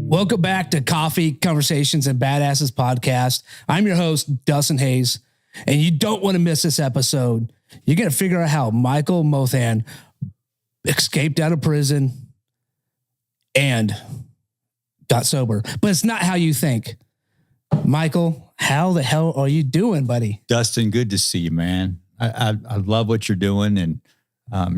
Welcome back to Coffee, Conversations, and Badasses podcast. I'm your host, Dustin Hayes, and you don't want to miss this episode. You're going to figure out how Michael Molthan escaped out of prison and got sober. But it's not how you think. Michael, how the hell are you doing, buddy? Dustin, good to see you, man. I love what you're doing, and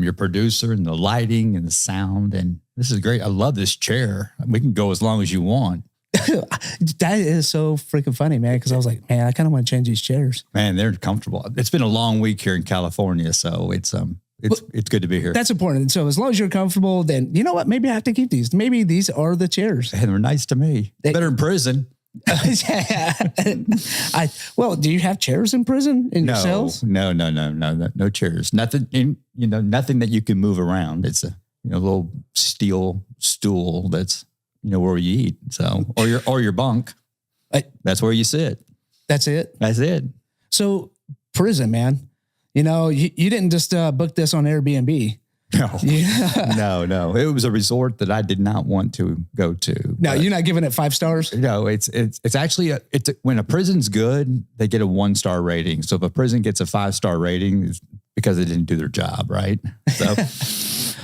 your producer and the lighting and the sound, and this is great. I love this chair. We can go as long as you want. That is so freaking funny, man, because I was like, man, I kind of want to change these chairs. Man, they're comfortable. It's been a long week here in California, so it's good to be here. That's important. So as long as you're comfortable, then you know what? Maybe I have to keep these. Maybe these are the chairs. And they're nice to me. Better in prison. Well, do you have chairs in prison in your cells? No chairs. Nothing nothing that you can move around. It's a little steel stool that's where you eat. So or your bunk. That's where you sit. That's it. So prison, man. You didn't just book this on Airbnb. No, yeah. No. It was a resort that I did not want to go to. No, you're not giving it 5 stars? No, it's actually when a prison's good, they get a 1-star rating. So if a prison gets a 5-star rating, it's because they didn't do their job, right? So,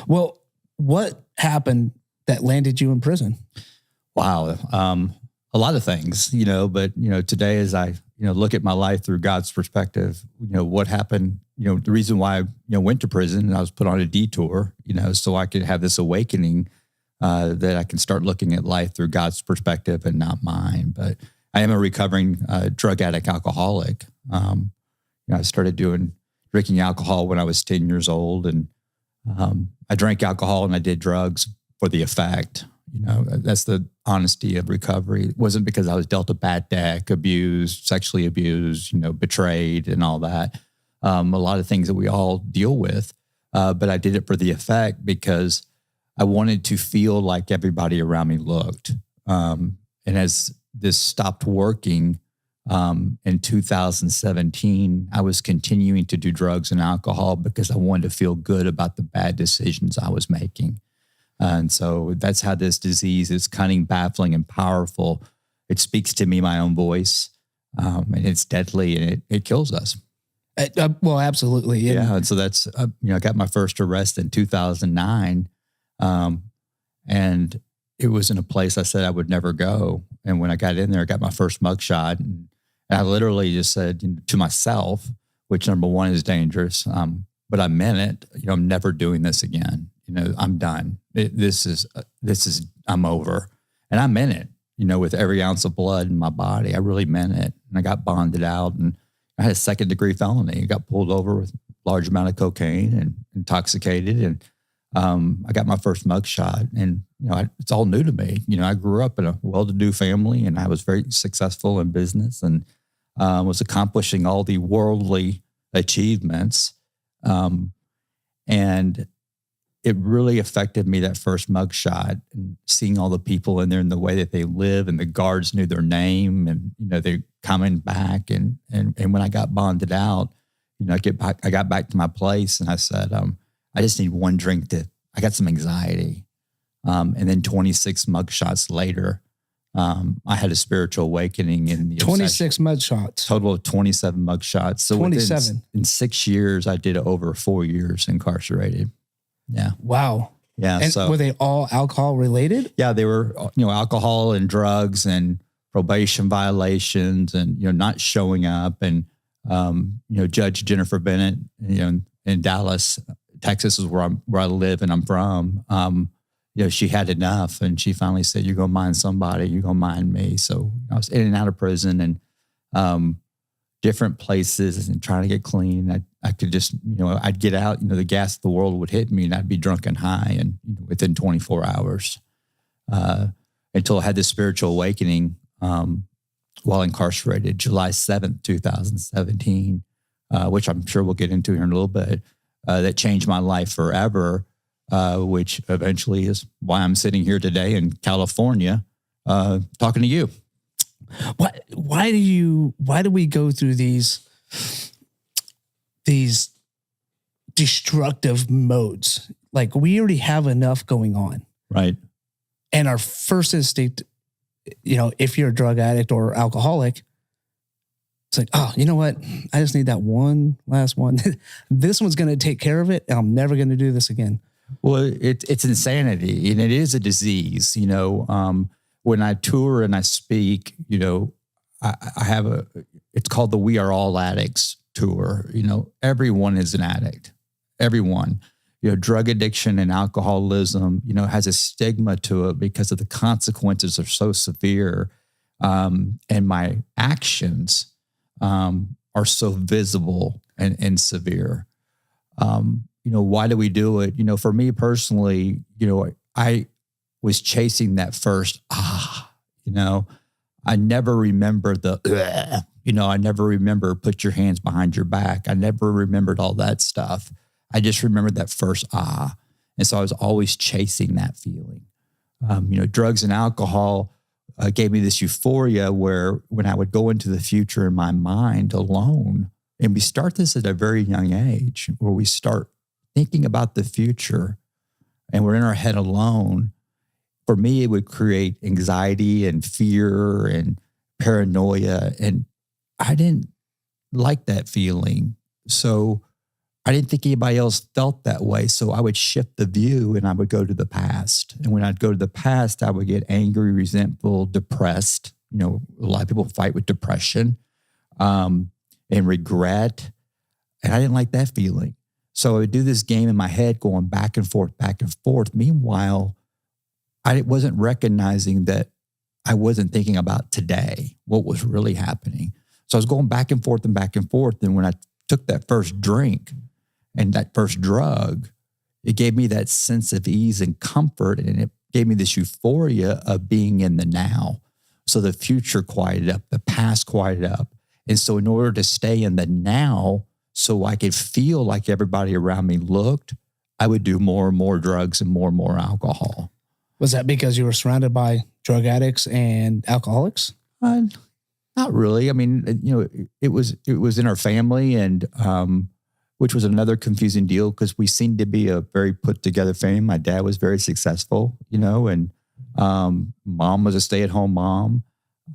well, what happened that landed you in prison? Wow, a lot of things, but today as I look at my life through God's perspective, what happened. The reason why I went to prison and I was put on a detour, so I could have this awakening that I can start looking at life through God's perspective and not mine. But I am a recovering drug addict alcoholic. I started drinking alcohol when I was 10 years old, and I drank alcohol and I did drugs for the effect. That's the honesty of recovery. It wasn't because I was dealt a bad deck, abused, sexually abused, betrayed and all that. A lot of things that we all deal with, but I did it for the effect because I wanted to feel like everybody around me looked. And as this stopped working in 2017, I was continuing to do drugs and alcohol because I wanted to feel good about the bad decisions I was making. And so that's how this disease is cunning, baffling, and powerful. It speaks to me, my own voice, and it's deadly, and it kills us. Well, absolutely. Yeah. And so that's, I got my first arrest in 2009. And it was in a place I said I would never go. And when I got in there, I got my first mugshot. And I literally just said to myself, which number one is dangerous. But I meant it, I'm never doing this again. I'm done. I'm over. And I meant it, with every ounce of blood in my body. I really meant it. And I got bonded out, and I had a 2nd-degree felony. I got pulled over with a large amount of cocaine and intoxicated. And I got my first mugshot. And, it's all new to me. I grew up in a well-to-do family, and I was very successful in business and was accomplishing all the worldly achievements. And it really affected me, that first mugshot, and seeing all the people in there and the way that they live, and the guards knew their name, and they're coming back. And when I got bonded out, I got back to my place, and I said, I just need one drink I got some anxiety. And then 26 mugshots later, I had a spiritual awakening in the 26 mugshots, total of 27 mugshots. So 27 in 6 years, I did over 4 years incarcerated. Yeah. Wow. Yeah. And so were they all alcohol related? Yeah, they were, alcohol and drugs and probation violations and, not showing up. And, Judge Jennifer Bennett, in Dallas, Texas is where I live and I'm from. She had enough, and she finally said, "You're going to mind somebody, you're going to mind me." So I was in and out of prison and different places and trying to get clean. I could just, I'd get out, the gas of the world would hit me, and I'd be drunk and high, and within 24 hours, until I had this spiritual awakening while incarcerated, July 7th, 2017, which I'm sure we'll get into here in a little bit, that changed my life forever, which eventually is why I'm sitting here today in California talking to you. Why do we go through these destructive modes? Like, we already have enough going on. Right. And our first instinct if you're a drug addict or alcoholic, it's like, oh, you know what? I just need that one last one. This one's going to take care of it, and I'm never going to do this again. Well, it's insanity, and it is a disease. When I tour and I speak, I have it's called the We Are All Addicts tour. Everyone is an addict. Everyone. Drug addiction and alcoholism, has a stigma to it because of the consequences are so severe. And my actions are so visible and severe. Why do we do it? For me personally, I was chasing that first, I never remember I never remember put your hands behind your back. I never remembered all that stuff. I just remembered that first, And so I was always chasing that feeling. Drugs and alcohol gave me this euphoria where when I would go into the future in my mind alone, and we start this at a very young age, where we start thinking about the future and we're in our head alone. For me, it would create anxiety and fear and paranoia. And I didn't like that feeling. So I didn't think anybody else felt that way. So I would shift the view and I would go to the past. And when I'd go to the past, I would get angry, resentful, depressed. A lot of people fight with depression and regret. And I didn't like that feeling. So I would do this game in my head going back and forth, back and forth. Meanwhile, I wasn't recognizing that I wasn't thinking about today, what was really happening. So I was going back and forth and back and forth. And when I took that first drink and that first drug, it gave me that sense of ease and comfort. And it gave me this euphoria of being in the now. So the future quieted up, the past quieted up. And so in order to stay in the now, so I could feel like everybody around me looked, I would do more and more drugs and more alcohol. Was that because you were surrounded by drug addicts and alcoholics? Not really. I mean, it was in our family, and which was another confusing deal because we seemed to be a very put together family. My dad was very successful, and mom was a stay-at-home mom.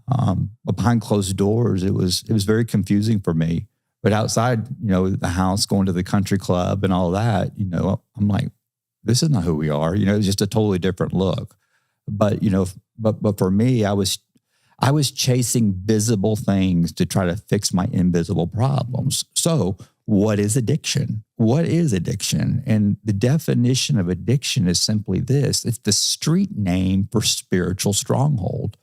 But behind closed doors, it was very confusing for me. But outside, the house, going to the country club and all that, I'm like, this is not who we are. It's just a totally different look. But, but for me, I was chasing visible things to try to fix my invisible problems. So what is addiction? What is addiction? And the definition of addiction is simply this. It's the street name for spiritual stronghold.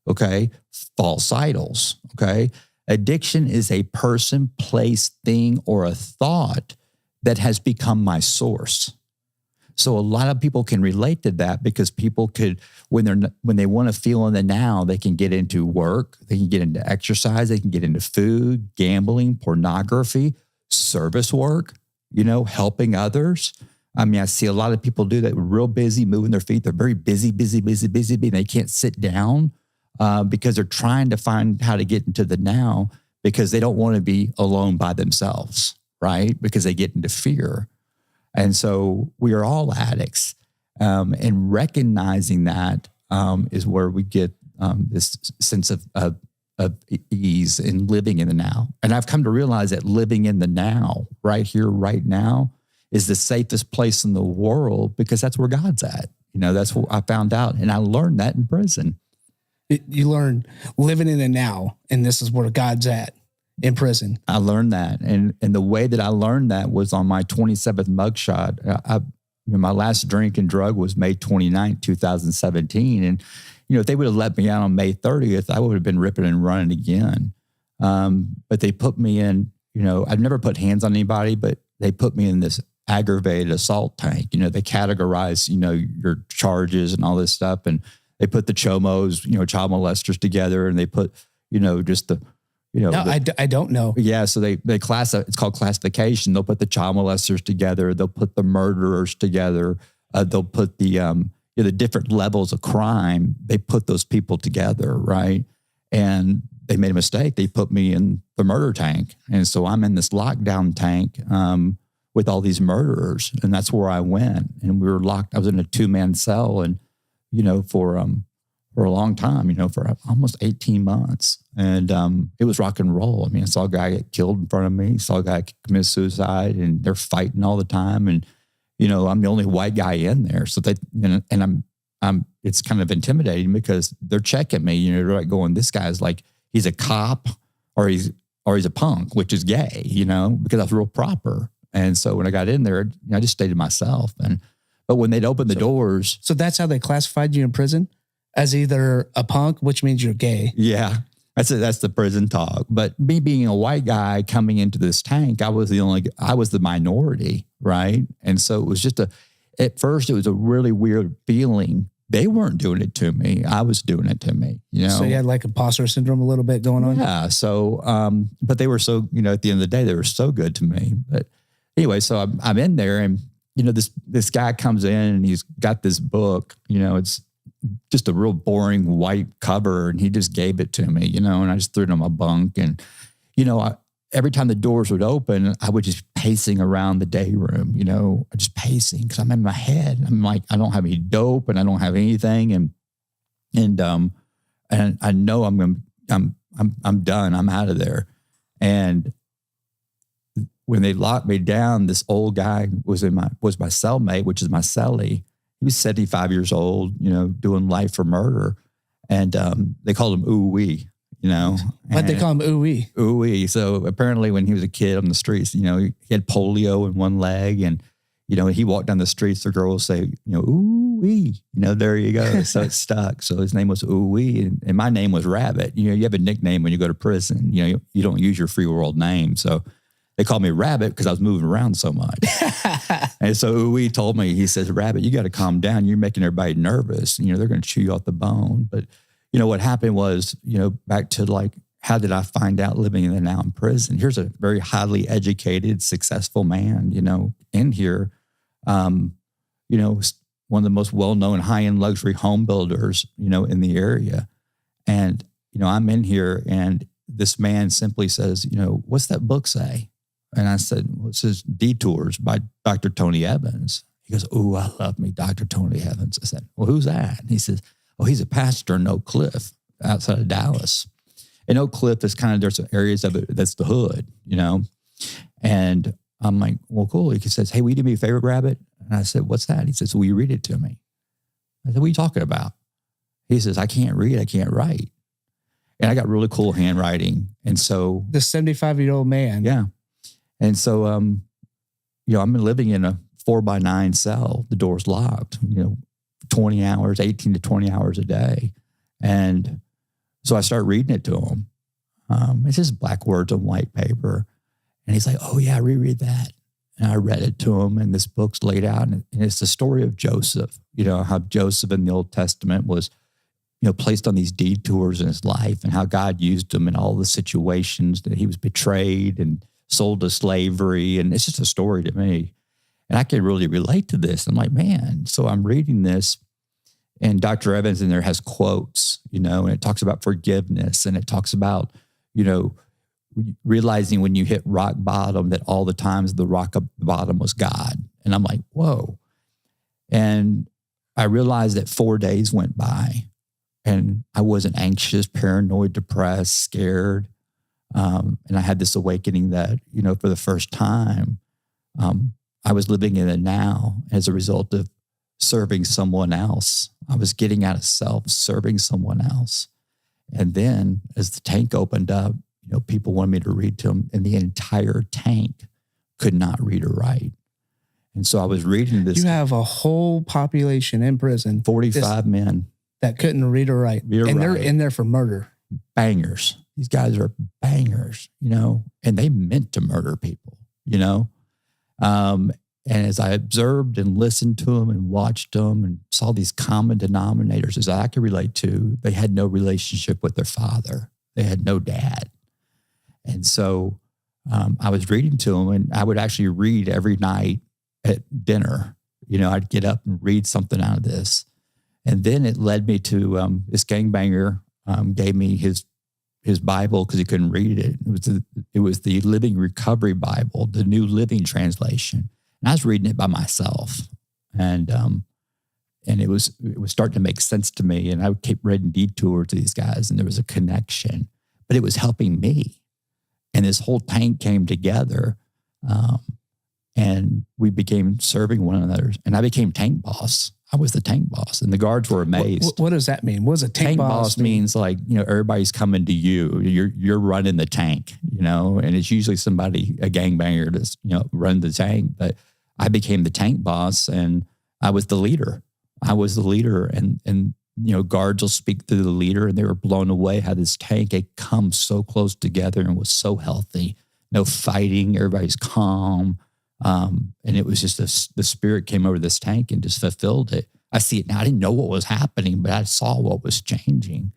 Okay. False idols. Okay. Addiction is a person, place, thing, or a thought that has become my source. So a lot of people can relate to that because people could, when they want to feel in the now, they can get into work, they can get into exercise, they can get into food, gambling, pornography, service work, helping others. I mean, I see a lot of people do that, real busy, moving their feet. They're very busy. They can't sit down because they're trying to find how to get into the now because they don't want to be alone by themselves, right? Because they get into fear. And so we are all addicts. And recognizing that is where we get this sense of ease in living in the now. And I've come to realize that living in the now, right here, right now, is the safest place in the world because that's where God's at. That's what I found out. And I learned that in prison. You learn living in the now, and this is where God's at. In prison. I learned that. And the way that I learned that was on my 27th mugshot. My last drink and drug was May 29th, 2017. And, if they would have let me out on May 30th, I would have been ripping and running again. But they put me in, I've never put hands on anybody, but they put me in this aggravated assault tank. They categorize, your charges and all this stuff. And they put the chomos, child molesters together, and they put, just the, no, I don't know. Yeah, so they it's called classification. They'll put the child molesters together. They'll put the murderers together. They'll put the different levels of crime. They put those people together, right? And they made a mistake. They put me in the murder tank, and so I'm in this lockdown tank with all these murderers, and that's where I went. And we were locked. I was in a 2-man cell, and for for a long time, for almost 18 months. And it was rock and roll. I mean, I saw a guy get killed in front of me, saw a guy commit suicide, and they're fighting all the time. And, I'm the only white guy in there. So they, and it's kind of intimidating because they're checking me, they're like going, this guy's like, he's a cop or he's a punk, which is gay, because I was real proper. And so when I got in there, I just stayed to myself. But when they'd open the doors. So that's how they classified you in prison? As either a punk, which means you're gay. Yeah. That's the prison talk. But me being a white guy coming into this tank, I was the minority, right? And so it was at first it was a really weird feeling. They weren't doing it to me. I was doing it to me, So you had like imposter syndrome a little bit going on? Yeah. So, but they were so, at the end of the day, they were so good to me. But anyway, so I'm in there and, this guy comes in and he's got this book, it's just a real boring white cover, and he just gave it to me, and I just threw it on my bunk. And, every time the doors would open, I would just pacing around the day room, just pacing because I'm in my head. I'm like, I don't have any dope and I don't have anything. And I know I'm done. I'm out of there. And when they locked me down, this old guy was my cellmate, which is my cellie. He was 75 years old, doing life for murder. And they called him Ooh-wee, Why'd they call him Ooh-wee? Ooh-wee. So apparently when he was a kid on the streets, he had polio in one leg. And, he walked down the streets, the girls say, Ooh-wee, there you go. So it stuck. So his name was Ooh-wee. And my name was Rabbit. You have a nickname when you go to prison. You don't use your free world name. So they called me Rabbit because I was moving around so much. And so Uwe told me, he says, Rabbit, you got to calm down. You're making everybody nervous. They're going to chew you off the bone. But, what happened was, back to like, how did I find out living in now in prison? Here's a very highly educated, successful man, in here, one of the most well-known high-end luxury home builders, in the area. And, I'm in here and this man simply says, what's that book say? And I said, well, it says Detours by Dr. Tony Evans. He goes, oh, I love me, Dr. Tony Evans. I said, well, who's that? And he says, oh, he's a pastor in Oak Cliff outside of Dallas. And Oak Cliff is kind of, there's some areas of it that's the hood, And I'm like, well, cool. He says, hey, will you do me a favor, Rabbit? And I said, what's that? He says, will you read it to me? I said, what are you talking about? He says, I can't read, I can't write. And I got really cool handwriting. And so. The 75-year-old man. Yeah. And so, I'm living in a 4x9 cell. The door's locked, 20 hours, 18 to 20 hours a day. And so I start reading it to him. It's just black words on white paper. And he's like, oh yeah, reread that. And I read it to him, and this book's laid out. And it's the story of Joseph, how Joseph in the Old Testament was, placed on these detours in his life, and how God used him in all the situations that he was betrayed and sold to slavery. And it's just a story to me. And I can really relate to this. I'm like, man, so I'm reading this, and Dr. Evans in there has quotes, and it talks about forgiveness, and it talks about, realizing when you hit rock bottom that all the times the rock bottom was God. And I'm like, whoa. And I realized that 4 days went by, and I wasn't anxious, paranoid, depressed, scared. And I had this awakening that, for the first time, I was living in the now as a result of serving someone else. I was getting out of self, serving someone else. And then as the tank opened up, people wanted me to read to them, and the entire tank could not read or write. And so I was reading this. You have a whole population in prison. 45 men. That couldn't read or write. They're in there for murder. Bangers. These guys are bangers, and they meant to murder people, And as I observed and listened to them and watched them and saw these common denominators, as I could relate to, they had no relationship with their father. They had no dad. And so I was reading to them, and I would actually read every night at dinner. I'd get up and read something out of this. And then it led me to this gangbanger gave me his Bible because he couldn't read it. It was the Living Recovery Bible, the New Living Translation. And I was reading it by myself. And And it was starting to make sense to me. And I kept reading detours to these guys, and there was a connection, but it was helping me. And this whole tank came together, and we became serving one another. And I became tank boss. I was the tank boss, and the guards were amazed. What does that mean? What does a tank boss mean? Means like, everybody's coming to you. You're running the tank, and it's usually somebody, a gangbanger, that's, run the tank. But I became the tank boss, and I was the leader. And guards will speak to the leader, and they were blown away how this tank had come so close together and was so healthy. No fighting, everybody's calm. And it was just the spirit came over this tank and just fulfilled it. I see it now. I didn't know what was happening, but I saw what was changing.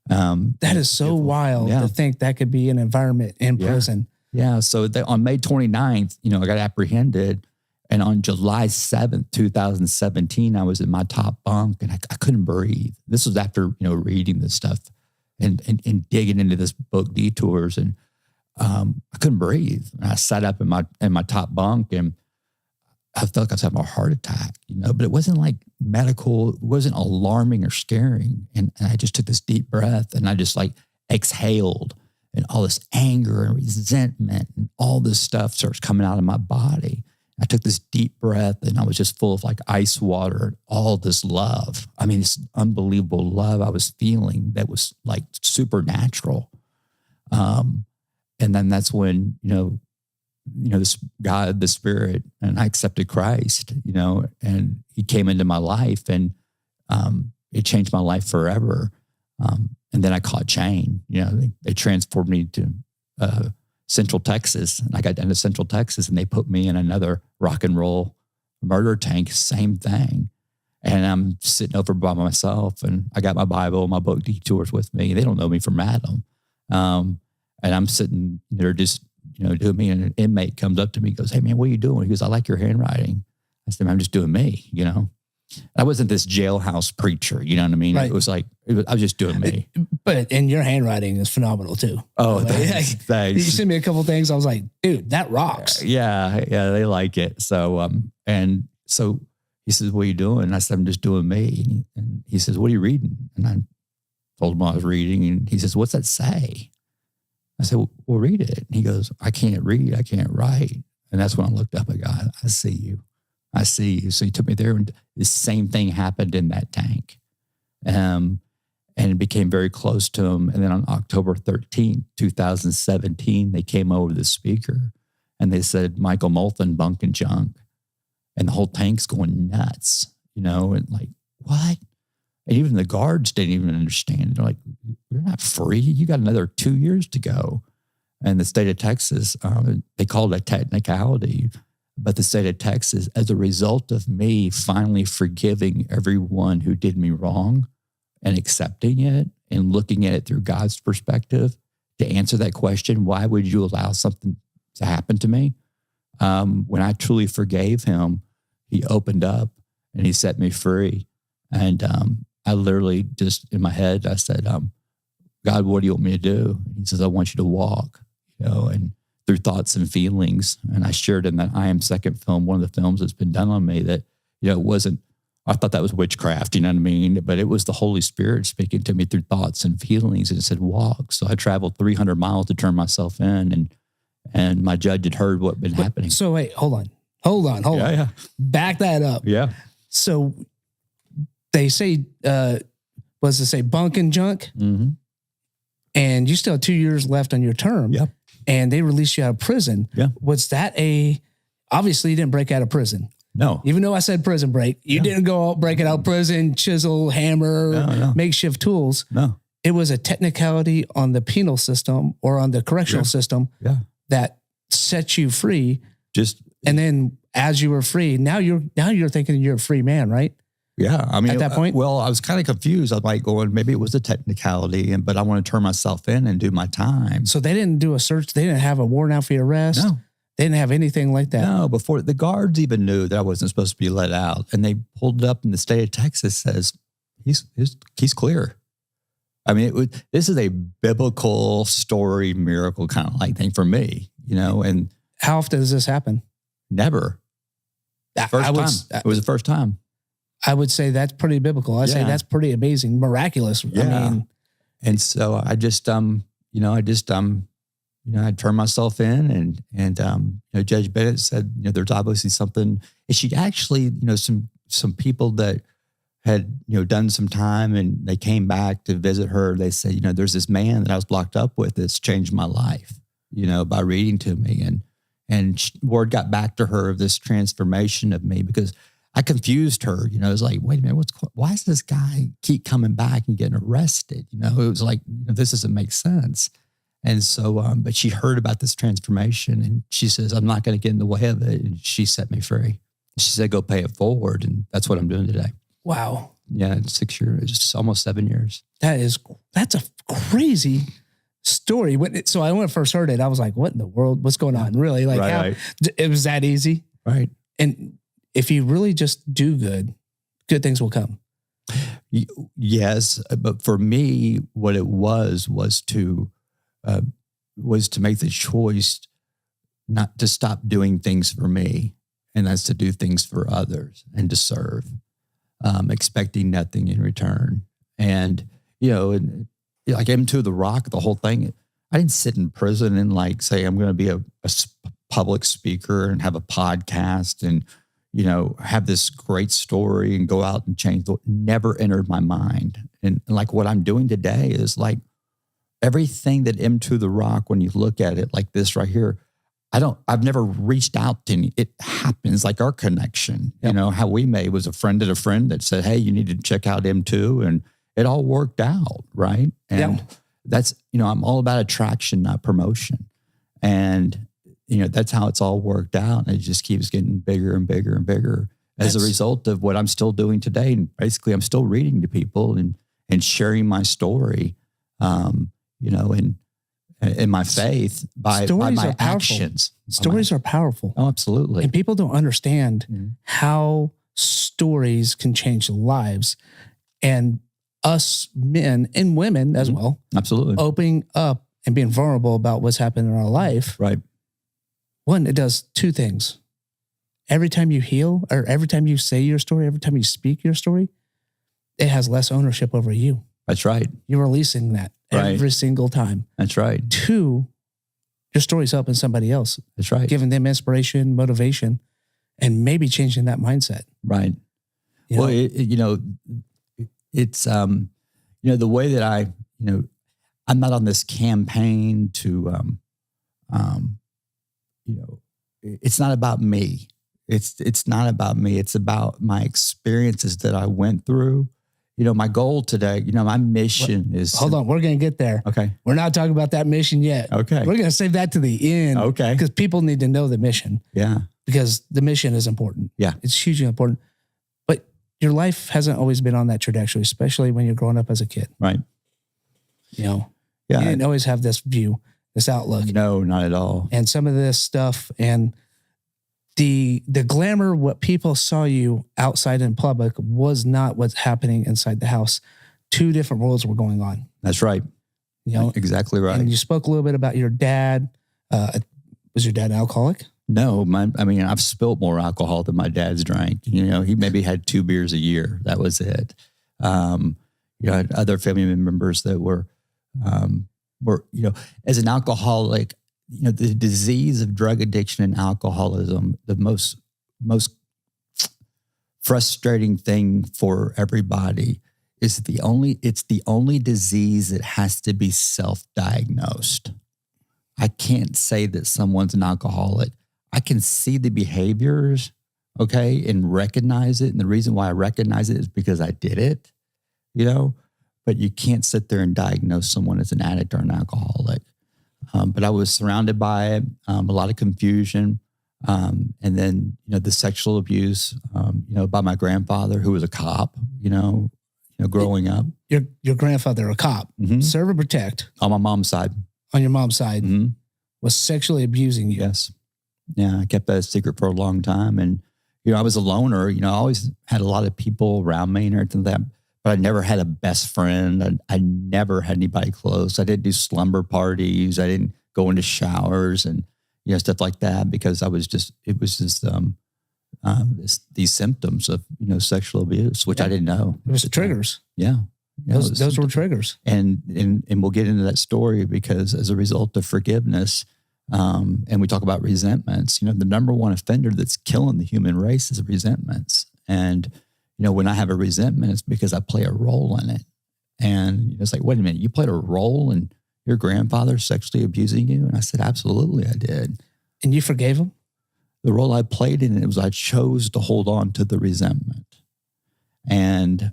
That is so wild to think that could be an environment in prison. Yeah. So on May 29th, I got apprehended. And on July 7th, 2017, I was in my top bunk, and I couldn't breathe. This was after, reading this stuff and digging into this book, Detours, and I couldn't breathe. And I sat up in my top bunk, and I felt like I was having a heart attack, but it wasn't like medical. It wasn't alarming or scaring. And I just took this deep breath, and I just like exhaled, and all this anger and resentment and all this stuff starts coming out of my body. I took this deep breath, and I was just full of like ice water and all this love. I mean, this unbelievable love I was feeling that was like supernatural. And then that's when, this God, the Spirit, and I accepted Christ, and he came into my life, and it changed my life forever. And then I caught chain, they transferred me to Central Texas, and I got down to Central Texas, and they put me in another rock and roll murder tank, same thing. And I'm sitting over by myself, and I got my Bible, my book Detours with me. They don't know me from Adam. And I'm sitting there just, doing me, and an inmate comes up to me and goes, "Hey man, what are you doing?" He goes, "I like your handwriting." I said, "I'm just doing me, I wasn't this jailhouse preacher, you know what I mean? Right. I was just doing me. But and your handwriting is phenomenal too. Oh, thanks. You sent me a couple of things. I was like, dude, that rocks. Yeah, they like it. So, and so he says, "What are you doing?" And I said, "I'm just doing me." And he says, "What are you reading?" And I told him I was reading, and he says, "What's that say?" I said, "Well, read it." And he goes, "I can't read. I can't write." And that's when I looked up. I go, "I see you. I see you." So he took me there, and the same thing happened in that tank. And it became very close to him. And then on October 13th, 2017, they came over the speaker, and they said, "Michael Molthan, bunk and junk." And the whole tank's going nuts, and like, what? And even the guards didn't even understand. They're like, "You're not free. You got another 2 years to go." And the state of Texas, they called it a technicality. But the state of Texas, as a result of me finally forgiving everyone who did me wrong and accepting it and looking at it through God's perspective, to answer that question, why would you allow something to happen to me? When I truly forgave him, he opened up and he set me free. And I literally just in my head, I said, "God, what do you want me to do?" And he says, "I want you to walk, and through thoughts and feelings." And I shared in that I Am Second film, one of the films that's been done on me, that, it wasn't, I thought that was witchcraft, you know what I mean? But it was the Holy Spirit speaking to me through thoughts and feelings, and it said, walk. So I traveled 300 miles to turn myself in, and my judge had heard what had been happening. So wait, hold on. Yeah. Back that up. Yeah. So they say, was it say bunk and junk? Mm-hmm. And you still have 2 years left on your term. Yep. And they released you out of prison. Yeah. Was that obviously you didn't break out of prison. No. Even though I said prison break, you didn't go out, break it out, prison, chisel, hammer, makeshift tools. No. It was a technicality on the penal system or on the correctional system that set you free. And then as you were free, now you're thinking you're a free man, right? Yeah. I mean, at that point, well, I was kind of confused. I was like going, maybe it was a technicality, but I want to turn myself in and do my time. So they didn't do a search. They didn't have a warrant out for your arrest. No. They didn't have anything like that. No, before the guards even knew that I wasn't supposed to be let out. And they pulled it up, and the state of Texas says, he's clear. I mean, this is a biblical story, miracle kind of like thing for me, and how often does this happen? Never. First time. It was the first time. I would say that's pretty biblical. I say that's pretty amazing, miraculous. Yeah. I mean, and so I just, I turned myself in and Judge Bennett said, there's obviously something, and she actually, some people that had, done some time and they came back to visit her. They said, there's this man that I was locked up with that's changed my life, by reading to me. And word got back to her of this transformation of me, because I confused her. It was like, wait a minute, why does this guy keep coming back and getting arrested? It was like, this doesn't make sense. And so, but she heard about this transformation and she says, I'm not going to get in the way of it. And she set me free. She said, go pay it forward. And that's what I'm doing today. Wow. Yeah. 6 years, it's almost 7 years. That's a crazy story. When I first heard it, I was like, what in the world? What's going on? Really? Like right. It was that easy. Right. And if you really just do good things will come. Yes. But for me, what it was to make the choice not to stop doing things for me, and that's to do things for others and to serve, expecting nothing in return. And, like M2 the Rock, the whole thing, I didn't sit in prison and like say, I'm going to be a public speaker and have a podcast and, have this great story and go out and change. Never entered my mind. And like what I'm doing today is like everything that M2 the Rock, when you look at it like this right here, I've never reached out to any. It happens like our connection, how we made was a friend of a friend that said, hey, you need to check out M2. And it all worked out. Right. And that's, I'm all about attraction, not promotion. And, that's how it's all worked out. And it just keeps getting bigger and bigger and bigger as a result of what I'm still doing today. And basically I'm still reading to people and sharing my story, and my faith by my actions. Stories are powerful. Oh, absolutely. And people don't understand how stories can change lives. And us men and women as well. Absolutely. Opening up and being vulnerable about what's happened in our life. Right. One, it does two things. Every time you heal, or every time you say your story, every time you speak your story, it has less ownership over you. That's right. You're releasing that every single time. That's right. Two, your story's helping somebody else. That's right. Giving them inspiration, motivation, and maybe changing that mindset. Right. It's, the way that I'm not on this campaign to, it's not about me. It's not about me. It's about my experiences that I went through. My goal today, my mission is... Hold on, we're going to get there. Okay. We're not talking about that mission yet. Okay. We're going to save that to the end. Okay. Because people need to know the mission. Yeah. Because the mission is important. Yeah. It's hugely important. But your life hasn't always been on that trajectory, especially when you're growing up as a kid. Right. Yeah. You didn't always have this view, this outlook. No, not at all. And some of this stuff and the glamour, what people saw you outside in public was not what's happening inside the house. Two different worlds were going on. That's right. Exactly right. And you spoke a little bit about your dad. Was your dad an alcoholic? No, I've spilled more alcohol than my dad's drank. He maybe had 2 beers a year. That was it. I had other family members that were, as an alcoholic, the disease of drug addiction and alcoholism, the most frustrating thing for everybody is it's the only disease that has to be self-diagnosed. I can't say that someone's an alcoholic. I can see the behaviors, okay, and recognize it. And the reason why I recognize it is because I did it, but you can't sit there and diagnose someone as an addict or an alcoholic. But I was surrounded by it, a lot of confusion. And then, the sexual abuse, by my grandfather, who was a cop, growing up. Your grandfather, a cop, serve and protect. On my mom's side. On your mom's side, was sexually abusing you. Yes. Yeah, I kept that a secret for a long time. And, I was a loner. I always had a lot of people around me and everything like that. But I never had a best friend. I never had anybody close. I didn't do slumber parties. I didn't go into showers and, stuff like that because it was just these symptoms of, sexual abuse, which I didn't know. It was the triggers. Yeah. Those were triggers. And we'll get into that story because as a result of forgiveness, and we talk about resentments, the number one offender that's killing the human race is resentments. And, when I have a resentment, it's because I play a role in it. And it's like, wait a minute, you played a role in your grandfather sexually abusing you? And I said, absolutely, I did. And you forgave him? The role I played in it was I chose to hold on to the resentment. And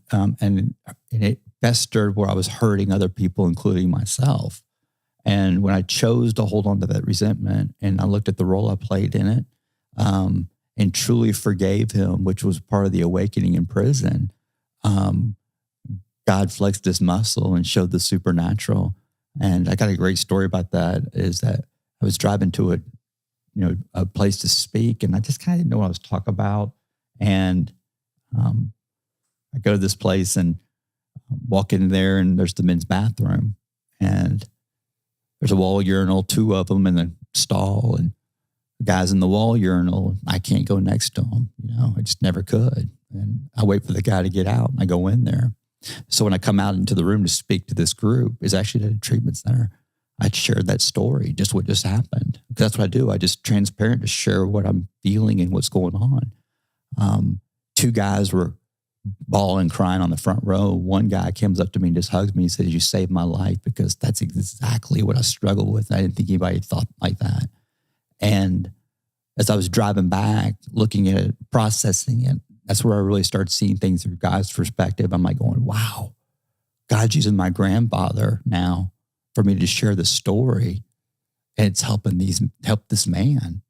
it festered where I was hurting other people, including myself. And when I chose to hold on to that resentment and I looked at the role I played in it, and truly forgave him, which was part of the awakening in prison, God flexed his muscle and showed the supernatural. And I got a great story about that, is that I was driving to a place to speak, and I just kind of didn't know what I was talking about. And I go to this place and walk in there, and there's the men's bathroom, and there's a wall urinal, 2 of them in the stall, and the guy's in the wall urinal. I can't go next to him. I just never could. And I wait for the guy to get out, and I go in there. So when I come out into the room to speak to this group, it's actually at a treatment center. I shared that story, just what just happened. Because that's what I do. I just transparent to share what I'm feeling and what's going on. 2 guys were bawling, crying on the front row. One guy comes up to me and just hugs me and says, "You saved my life," because that's exactly what I struggle with. I didn't think anybody thought like that. And as I was driving back, looking at it, processing it, that's where I really started seeing things through God's perspective. I'm like going, wow, God's using my grandfather now for me to share the story. And it's help this man.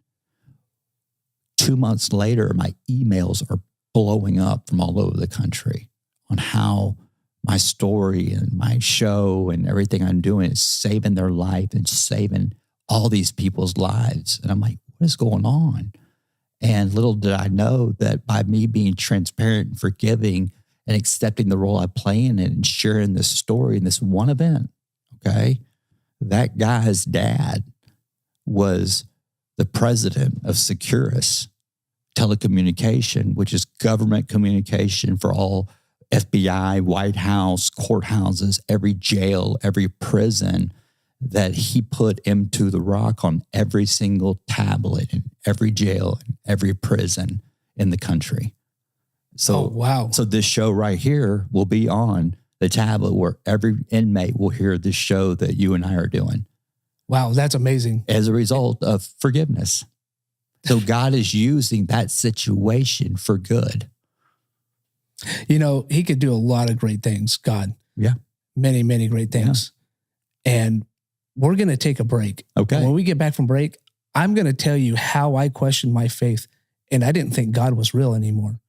2 months later, my emails are blowing up from all over the country on how my story and my show and everything I'm doing is saving their life and saving all these people's lives. And I'm like, what is going on? And little did I know that by me being transparent and forgiving and accepting the role I play in it and sharing this story in this one event, okay, that guy's dad was the president of Securus Telecommunication, which is government communication for all FBI, White House, courthouses, every jail, every prison, that he put into the rock on every single tablet in every jail, in every prison in the country. So, wow. So this show right here will be on the tablet where every inmate will hear this show that you and I are doing. Wow, that's amazing. As a result of forgiveness. So God is using that situation for good. He could do a lot of great things, God. Yeah. Many, many great things. Yeah. And we're going to take a break. Okay. And when we get back from break, I'm going to tell you how I questioned my faith and I didn't think God was real anymore.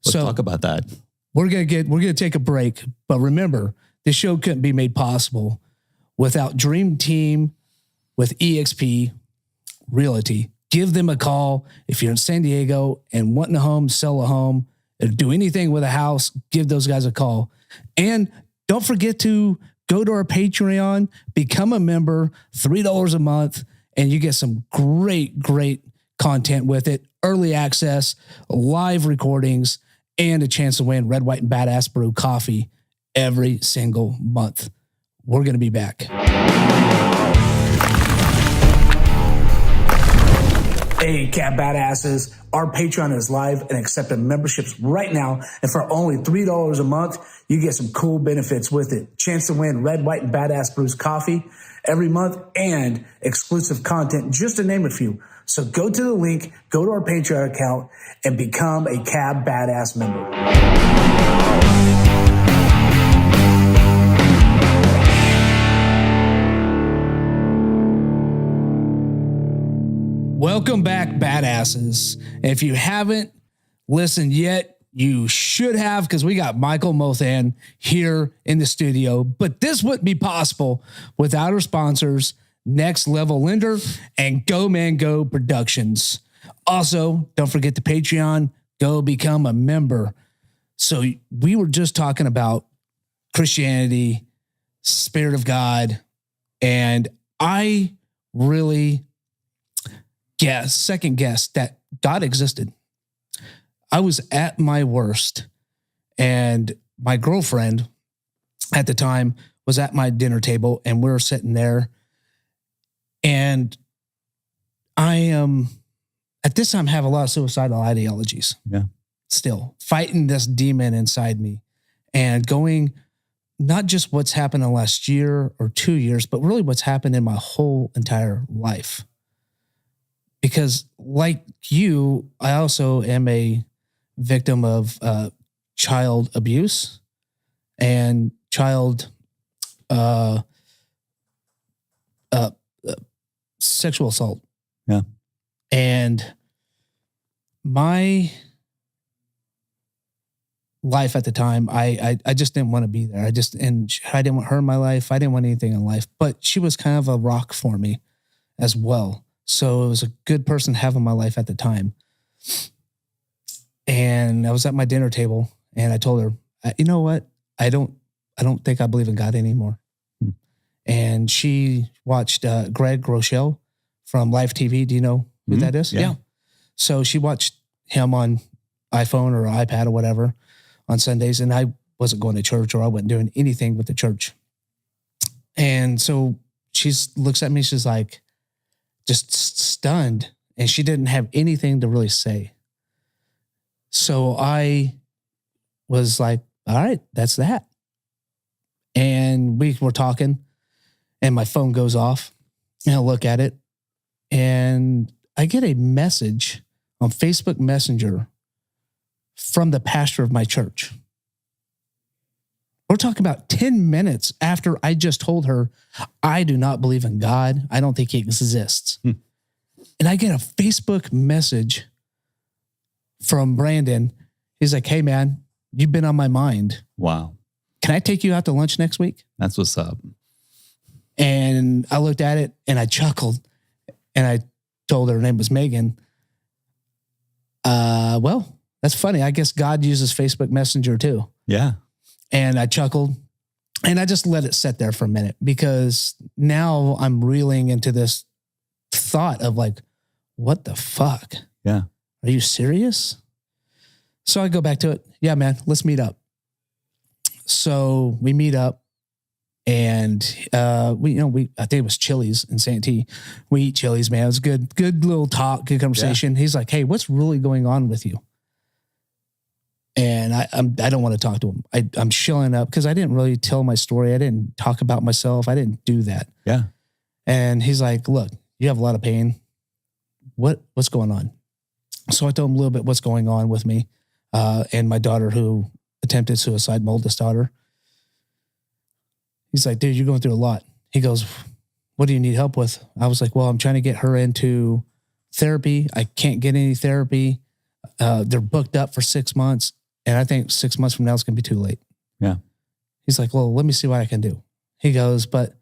Let's talk about that. We're going to take a break, but remember, this show couldn't be made possible without Dream Team with eXp Realty. Give them a call. If you're in San Diego and wanting a home, sell a home, or do anything with a house, give those guys a call. And don't forget to go to our Patreon, become a member, $3 a month, and you get some great, great content with it. Early access, live recordings, and a chance to win Red, White, and Badass Brew coffee every single month. We're going to be back. Hey, Cat Badasses. Our Patreon is live and accepting memberships right now. And for only $3 a month, you get some cool benefits with it. Chance to win Red, White, and Badass Brews coffee every month and exclusive content, just to name a few. So go to the link, go to our Patreon account, and become a Cab Badass member. Welcome back, badasses. If you haven't listened yet, you should have, because we got Michael Molthan here in the studio. But this wouldn't be possible without our sponsors, Next Level Lender and Go Man Go Productions. Also, don't forget the Patreon. Go become a member. So we were just talking about Christianity, Spirit of God, and I really second guess that God existed. I was at my worst, and my girlfriend at the time was at my dinner table, and we were sitting there, and I am at this time have a lot of suicidal ideologies. Yeah. Still fighting this demon inside me and going not just what's happened in the last year or 2 years, but really what's happened in my whole entire life. Because like you, I also am a victim of child abuse and child sexual assault. Yeah. And my life at the time, I just didn't want to be there. I didn't want her in my life. I didn't want anything in life, but she was kind of a rock for me as well. So it was a good person to have in my life at the time. And I was at my dinner table and I told her, you know what? I don't think I believe in God anymore. And she watched Greg Rochelle from Live TV. Do you know who that is? Yeah. So she watched him on iPhone or iPad or whatever on Sundays. And I wasn't going to church, or I wasn't doing anything with the church. And so she looks at me. She's like, just stunned. And she didn't have anything to really say. So I was like, all right, that's that. And we were talking, and my phone goes off, and I look at it, and I get a message on Facebook Messenger from the pastor of my church. We're talking about 10 minutes after I just told her, I do not believe in God. I don't think he exists. And I get a Facebook message from Brandon. He's like, hey man, you've been on my mind. Wow. Can I take you out to lunch next week? That's what's up. And I looked at it and I chuckled, and I told her name was Megan. Well, that's funny. I guess God uses Facebook Messenger too. Yeah. And I chuckled, and I just let it sit there for a minute, because now I'm reeling into this thought of like, what the fuck? Yeah. Are you serious? So I go back to it. Yeah, man, let's meet up. So we meet up, and I think it was Chili's in Santee. We eat Chili's, man. It was good little talk, good conversation. Yeah. He's like, hey, what's really going on with you? And I don't want to talk to him. I'm shilling up because I didn't really tell my story. I didn't talk about myself. I didn't do that. Yeah. And he's like, look, you have a lot of pain. What's going on? So I told him a little bit what's going on with me, and my daughter who attempted suicide, my oldest daughter. He's like, dude, you're going through a lot. He goes, what do you need help with? I was like, well, I'm trying to get her into therapy. I can't get any therapy. They're booked up for 6 months. And I think 6 months from now, it's going to be too late. Yeah. He's like, well, let me see what I can do. He goes, but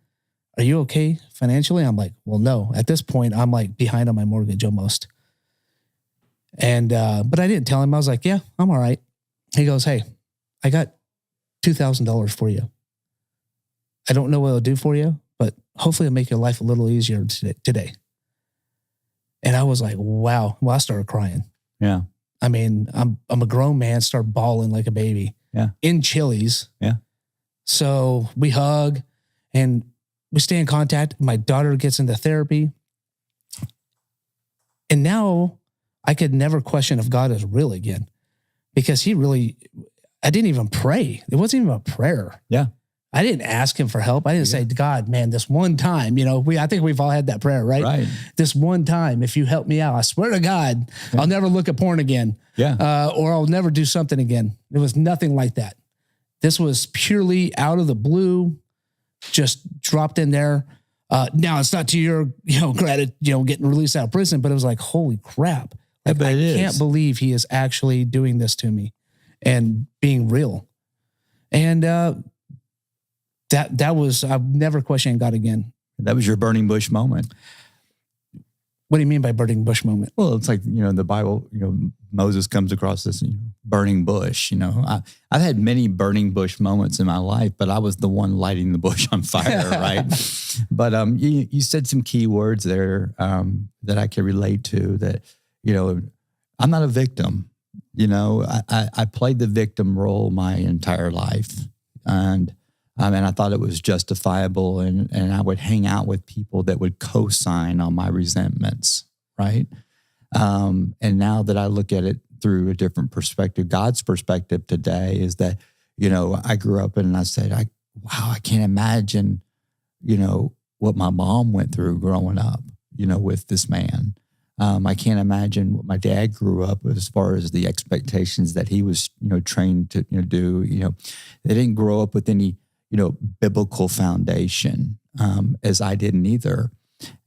are you okay financially? I'm like, well, no. At this point, I'm like behind on my mortgage almost. And, but I didn't tell him. I was like, yeah, I'm all right. He goes, hey, I got $2,000 for you. I don't know what it'll do for you, but hopefully it'll make your life a little easier today. And I was like, wow. Well, I started crying. Yeah. I mean, I'm a grown man, start bawling like a baby. Yeah. In Chili's. Yeah. So we hug and we stay in contact. My daughter gets into therapy. And now I could never question if God is real again, because I didn't even pray. It wasn't even a prayer. Yeah. I didn't ask him for help. I didn't say, God, man, this one time, I think we've all had that prayer, right? Right. This one time, if you help me out, I swear to God, I'll never look at porn again. Yeah. Or I'll never do something again. It was nothing like that. This was purely out of the blue, just dropped in there. Now it's not to your, credit, getting released out of prison, but it was like, holy crap. Like, I can't believe he is actually doing this to me and being real. And, that was, I've never questioned God again. That was your burning bush moment. What do you mean by burning bush moment? Well, it's like, in the Bible, Moses comes across this burning bush. I've had many burning bush moments in my life, but I was the one lighting the bush on fire, right? But you said some key words there that I can relate to, that, I'm not a victim. I played the victim role my entire life. And I thought it was justifiable. And I would hang out with people that would co-sign on my resentments, right? And now that I look at it through a different perspective, God's perspective today is that, I grew up and I said, wow, I can't imagine, what my mom went through growing up, with this man. I can't imagine what my dad grew up as far as the expectations that he was, trained to do. They didn't grow up with any, biblical foundation, as I didn't either.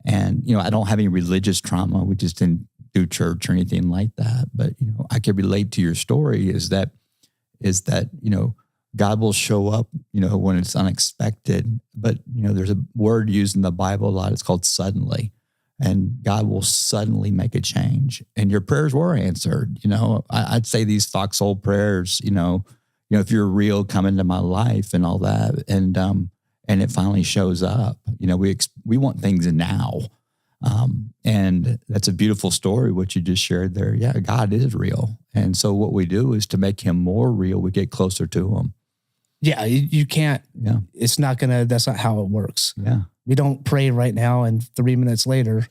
And, I don't have any religious trauma. We just didn't do church or anything like that. But, I could relate to your story is that, God will show up, when it's unexpected. But, there's a word used in the Bible a lot. It's called suddenly. And God will suddenly make a change. And your prayers were answered. I'd say these foxhole prayers, if you're real, come into my life and all that. And it finally shows up. We want things now. And that's a beautiful story, what you just shared there. Yeah, God is real. And so what we do is to make him more real, we get closer to him. Yeah, you can't. Yeah. It's not that's not how it works. Yeah. We don't pray right now and 3 minutes later.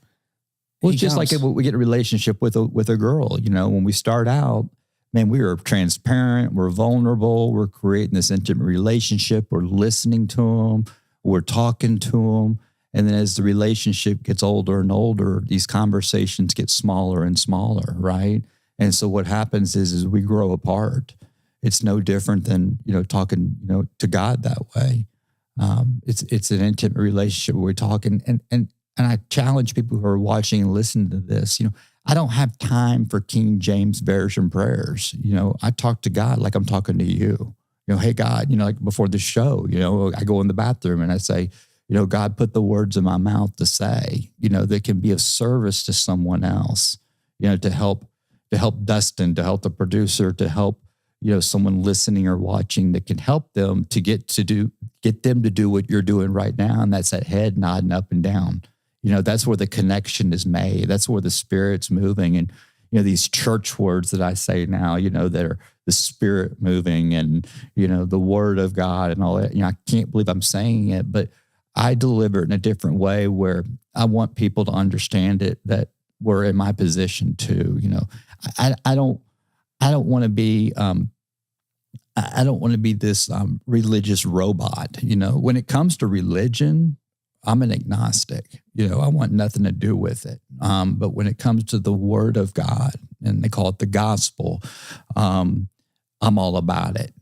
Well, it's just like we get a relationship with a girl, when we start out, man, we are transparent, we're vulnerable, we're creating this intimate relationship, we're listening to them, we're talking to them. And then as the relationship gets older and older, these conversations get smaller and smaller, right? And so what happens is we grow apart. It's no different than, talking, to God that way. It's an intimate relationship where we're talking. And I challenge people who are watching and listening to this, I don't have time for King James Version prayers. I talk to God like I'm talking to you. Hey, God, like before the show, I go in the bathroom and I say, God, put the words in my mouth to say, that can be of service to someone else, to help Dustin, to help the producer, to help, someone listening or watching that can help them to get them to do what you're doing right now. And that's that head nodding up and down. That's where the connection is made. That's where the Spirit's moving. And, these church words that I say now, that are the Spirit moving and, the Word of God and all that. I can't believe I'm saying it, but I deliver it in a different way where I want people to understand it, that we're in my position too. I don't want to be, I don't want to be this religious robot. When it comes to religion, I'm an agnostic. I want nothing to do with it. But when it comes to the Word of God, and they call it the gospel, I'm all about it.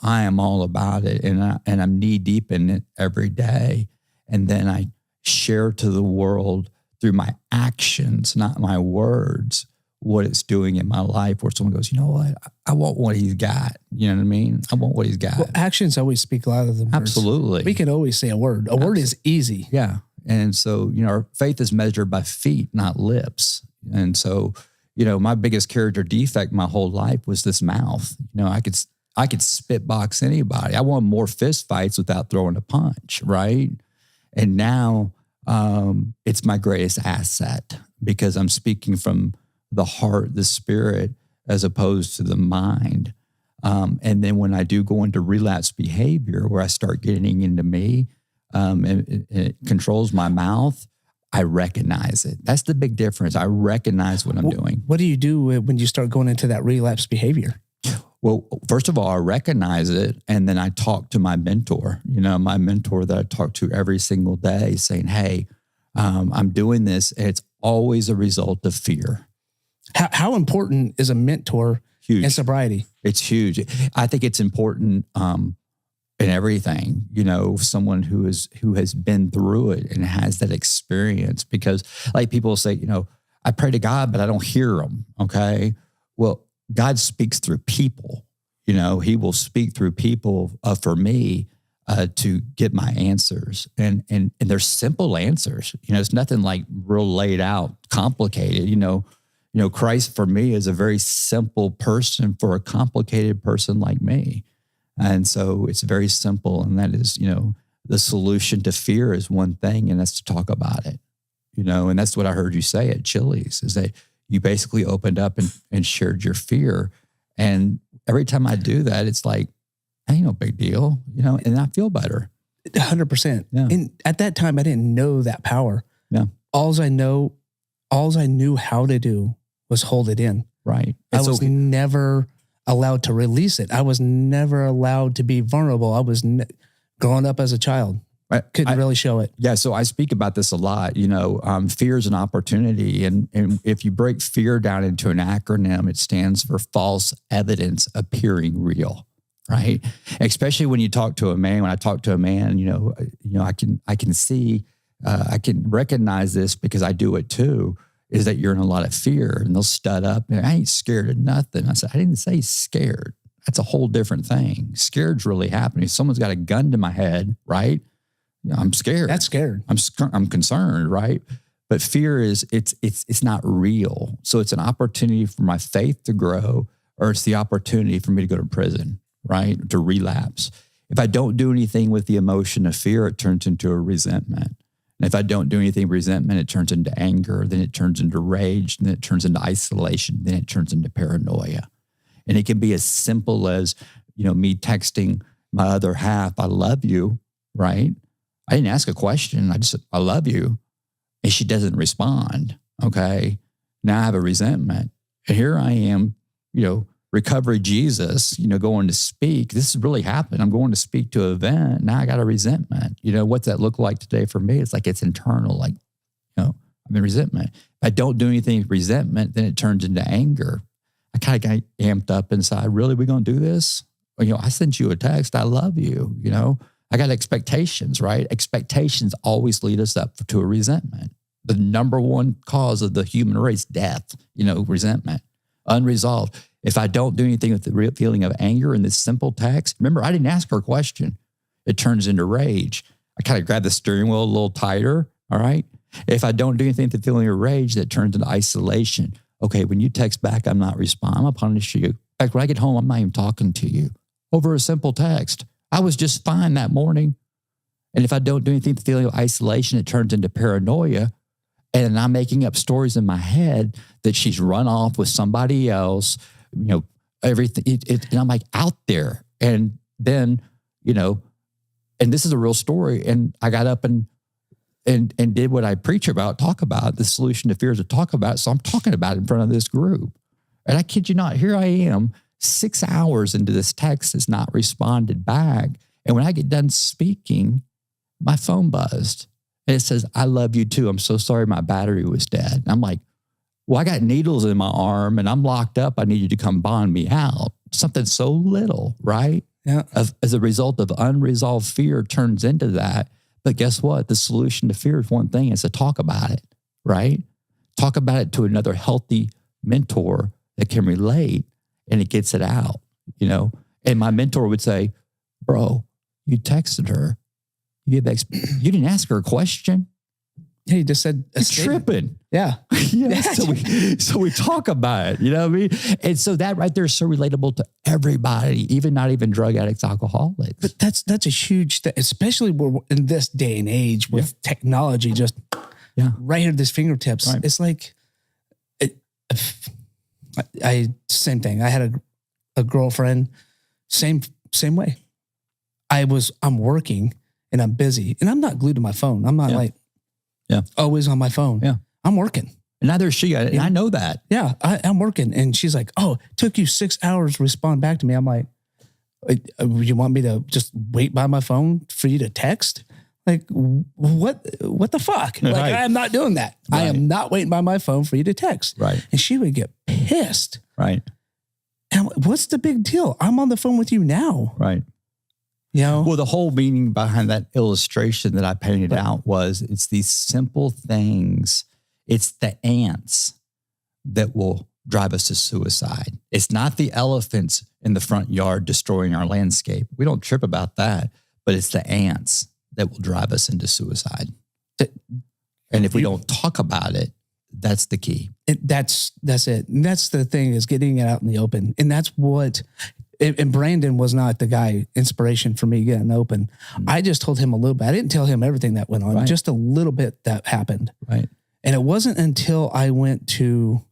I am all about it, and I'm knee deep in it every day. And then I share to the world through my actions, not my words, what it's doing in my life, where someone goes, you know what? I want what he's got. You know what I mean? I want what he's got. Well, actions always speak louder than words. Absolutely. We can always say a word. A word is easy. Yeah. And so, our faith is measured by feet, not lips. And so, my biggest character defect my whole life was this mouth. I could spitbox anybody. I won more fist fights without throwing a punch, right? And now it's my greatest asset because I'm speaking from the heart, the spirit, as opposed to the mind. And then when I do go into relapse behavior, where I start getting into me, and it controls my mouth, I recognize it. That's the big difference. I recognize what I'm doing. What do you do when you start going into that relapse behavior? Well, first of all, I recognize it, and then I talk to my mentor, my mentor that I talk to every single day, saying, hey, I'm doing this, and it's always a result of fear. How important is a mentor in sobriety? It's huge. I think it's important in everything, someone who has been through it and has that experience, because like people say, I pray to God, but I don't hear him. Okay. Well, God speaks through people, he will speak through people for me to get my answers. And they're simple answers. It's nothing like real laid out, complicated, Christ for me is a very simple person for a complicated person like me. And so it's very simple. And that is, the solution to fear is one thing, and that's to talk about it, and that's what I heard you say at Chili's is that you basically opened up and shared your fear. And every time I do that, it's like, ain't no big deal, and I feel better. 100%. Yeah. And at that time, I didn't know that power. Yeah. Alls I knew how to do was hold it in. Right. I was never allowed to release it. I was never allowed to be vulnerable. I was growing up as a child. Couldn't really show it. Yeah. So I speak about this a lot, fear is an opportunity. And if you break fear down into an acronym, it stands for false evidence appearing real. Right. Especially when you talk to a man, when I talk to a man, I can see, I can recognize this because I do it too, is that you're in a lot of fear, and they'll stud up and I ain't scared of nothing. I said, I didn't say scared. That's a whole different thing. Scared's really happening. If someone's got a gun to my head, right? I'm scared. That's scared. I'm concerned, right? But fear is it's not real. So it's an opportunity for my faith to grow, or it's the opportunity for me to go to prison, right? To relapse. If I don't do anything with the emotion of fear, it turns into a resentment. And if I don't do anything with resentment, it turns into anger, then it turns into rage, then it turns into isolation, then it turns into paranoia. And it can be as simple as, me texting my other half, I love you, right? I didn't ask a question. I just said, I love you. And she doesn't respond. Okay. Now I have a resentment. And here I am, recovery Jesus, going to speak. This has really happened. I'm going to speak to an event. Now I got a resentment. What's that look like today for me? It's like it's internal. Like, I'm in resentment. If I don't do anything with resentment, then it turns into anger. I kind of got amped up inside. Really, we going to do this? I sent you a text. I love you. I got expectations, right? Expectations always lead us up to a resentment. The number one cause of the human race, death, resentment, unresolved. If I don't do anything with the real feeling of anger in this simple text, remember, I didn't ask her a question. It turns into rage. I kind of grab the steering wheel a little tighter, all right? If I don't do anything with the feeling of rage, that turns into isolation. Okay, when you text back, I'm not responding. I'm going to punish you. In fact, when I get home, I'm not even talking to you over a simple text. I was just fine that morning. And if I don't do anything with the feeling of isolation, it turns into paranoia. And I'm making up stories in my head that she's run off with somebody else, everything. And I'm like out there. And then, and this is a real story. And I got up and did what I preach about, talk about. The solution to fear is to talk about it. So I'm talking about it in front of this group. And I kid you not, here I am, 6 hours into this text has not responded back. And when I get done speaking, my phone buzzed. And it says, I love you too. I'm so sorry my battery was dead. And I'm like, well, I got needles in my arm and I'm locked up. I need you to come bond me out. Something so little, right? Yeah. As a result of unresolved fear turns into that. But guess what? The solution to fear is one thing, is to talk about it, right? Talk about it to another healthy mentor that can relate, and it gets it out, And my mentor would say, bro, you texted her. You didn't ask her a question. Yeah, you just said a statement. Tripping. Yeah. So we talk about it, you know what I mean? And so that right there is so relatable to everybody, not even drug addicts, alcoholics. But that's a huge thing, especially in this day and age with technology just right here at this fingertips. Right. It's like, same thing. I had a girlfriend, same way. I'm working and I'm busy and I'm not glued to my phone. I'm not always on my phone. Yeah. I'm working. And neither is she. And I know that. Yeah. I'm working. And she's like, oh, it took you 6 hours to respond back to me. I'm like, you want me to just wait by my phone for you to text? Like, what the fuck? Like, right. I'm not doing that. Right. I am not waiting by my phone for you to text. Right. And she would get pissed. Right. And what's the big deal? I'm on the phone with you now. Right. Well, the whole meaning behind that illustration that I painted out was it's these simple things. It's the ants that will drive us to suicide. It's not the elephants in the front yard destroying our landscape. We don't trip about that, but it's the ants that will drive us into suicide. And if we don't talk about it, that's the key. That's it. And that's the thing, is getting it out in the open. And that's what... And Brandon was not the guy, inspiration for me getting open. Mm-hmm. I just told him a little bit. I didn't tell him everything that went on, just a little bit that happened. Right. And it wasn't until I went to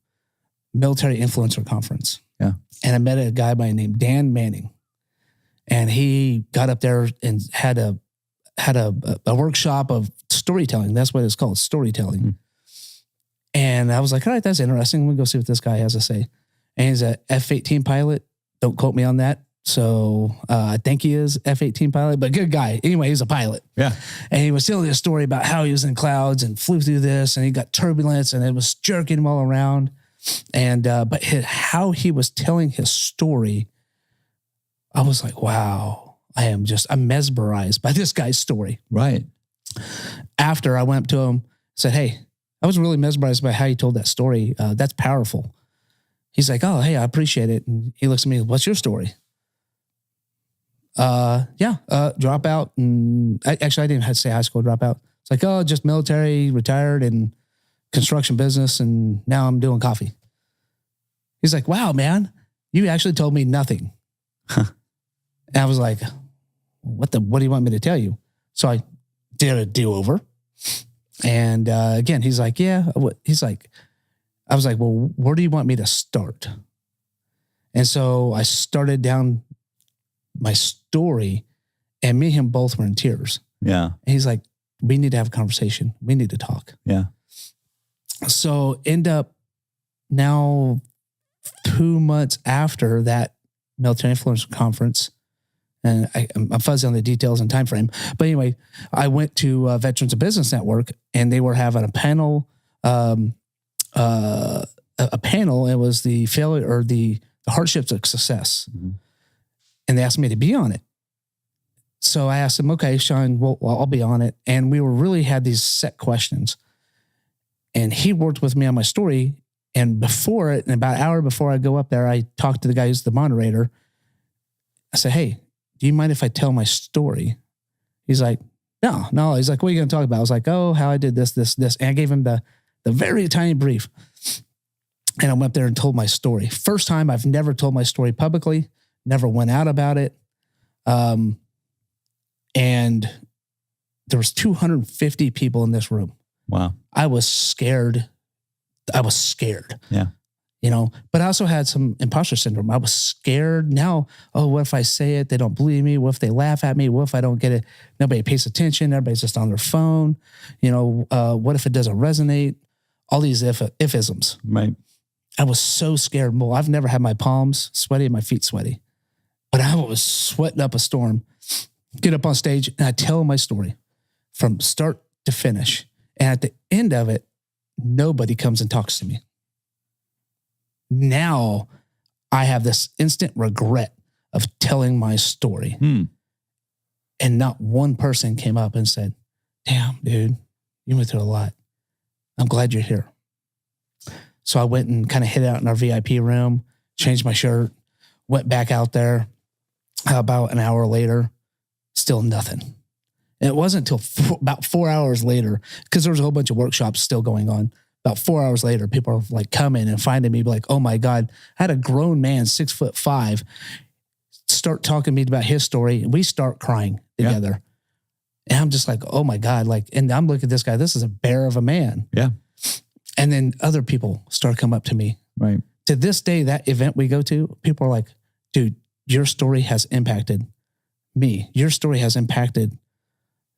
military influencer conference. Yeah. And I met a guy by the name Dan Manning. And he got up there and had a workshop of storytelling. That's what it's called, storytelling. Mm-hmm. And I was like, all right, that's interesting. We'll go see what this guy has to say. And he's a F-18 pilot. Don't quote me on that. So I think he is F-18 pilot, but good guy. Anyway, he's a pilot. Yeah. And he was telling a story about how he was in clouds and flew through this, and he got turbulence, and it was jerking him all around. And but how he was telling his story, I was like, wow, I'm mesmerized by this guy's story. Right. After I went up to him, said, hey, I was really mesmerized by how you told that story. That's powerful. He's like, oh, hey, I appreciate it. And he looks at me, what's your story? Drop out. And I didn't have to say high school dropout. It's like, oh, just military, retired, and construction business. And now I'm doing coffee. He's like, wow, man, you actually told me nothing. And I was like, what do you want me to tell you? So I did a do-over. And again, he's like, yeah. I was like, well, where do you want me to start? And so I started down my story, and me and him both were in tears. Yeah. And he's like, we need to have a conversation. We need to talk. Yeah. So end up now 2 months after that military influence conference, and I'm fuzzy on the details and time frame. But anyway, I went to Veterans of Business Network, and they were having a panel. A panel. It was the failure or the hardships of success, and they asked me to be on it. So I asked them, okay, Sean, well, I'll be on it. And we had these set questions, and he worked with me on my story. And before it, and about an hour before I go up there, I talked to the guy who's the moderator. I said, hey, do you mind if I tell my story? He's like, no. He's like, what are you going to talk about? I was like, oh, how I did this. And I gave him the very tiny brief. And I went up there and told my story. First time, I've never told my story publicly, never went out about it. And there was 250 people in this room. Wow. I was scared. Yeah. But I also had some imposter syndrome. I was scared. Now, what if I say it? They don't believe me. What if they laugh at me? What if I don't get it? Nobody pays attention. Everybody's just on their phone. What if it doesn't resonate? All these if-isms. Right. I was so scared. Well, I've never had my palms sweaty and my feet sweaty, but I was sweating up a storm. Get up on stage and I tell my story from start to finish. And at the end of it, nobody comes and talks to me. Now I have this instant regret of telling my story. And not one person came up and said, damn, dude, you went through a lot. I'm glad you're here. So I went and kind of hid out in our VIP room, changed my shirt, went back out there. About an hour later, still nothing. And it wasn't until about 4 hours later, because there was a whole bunch of workshops still going on. About 4 hours later, people are like coming and finding me like, oh my God, I had a grown man, 6'5", start talking to me about his story, and we start crying together. Yeah. And I'm just like, oh my God, and I'm looking at this guy, this is a bear of a man. Yeah. And then other people start coming up to me. Right. To this day, that event we go to, people are like, dude, your story has impacted me. Your story has impacted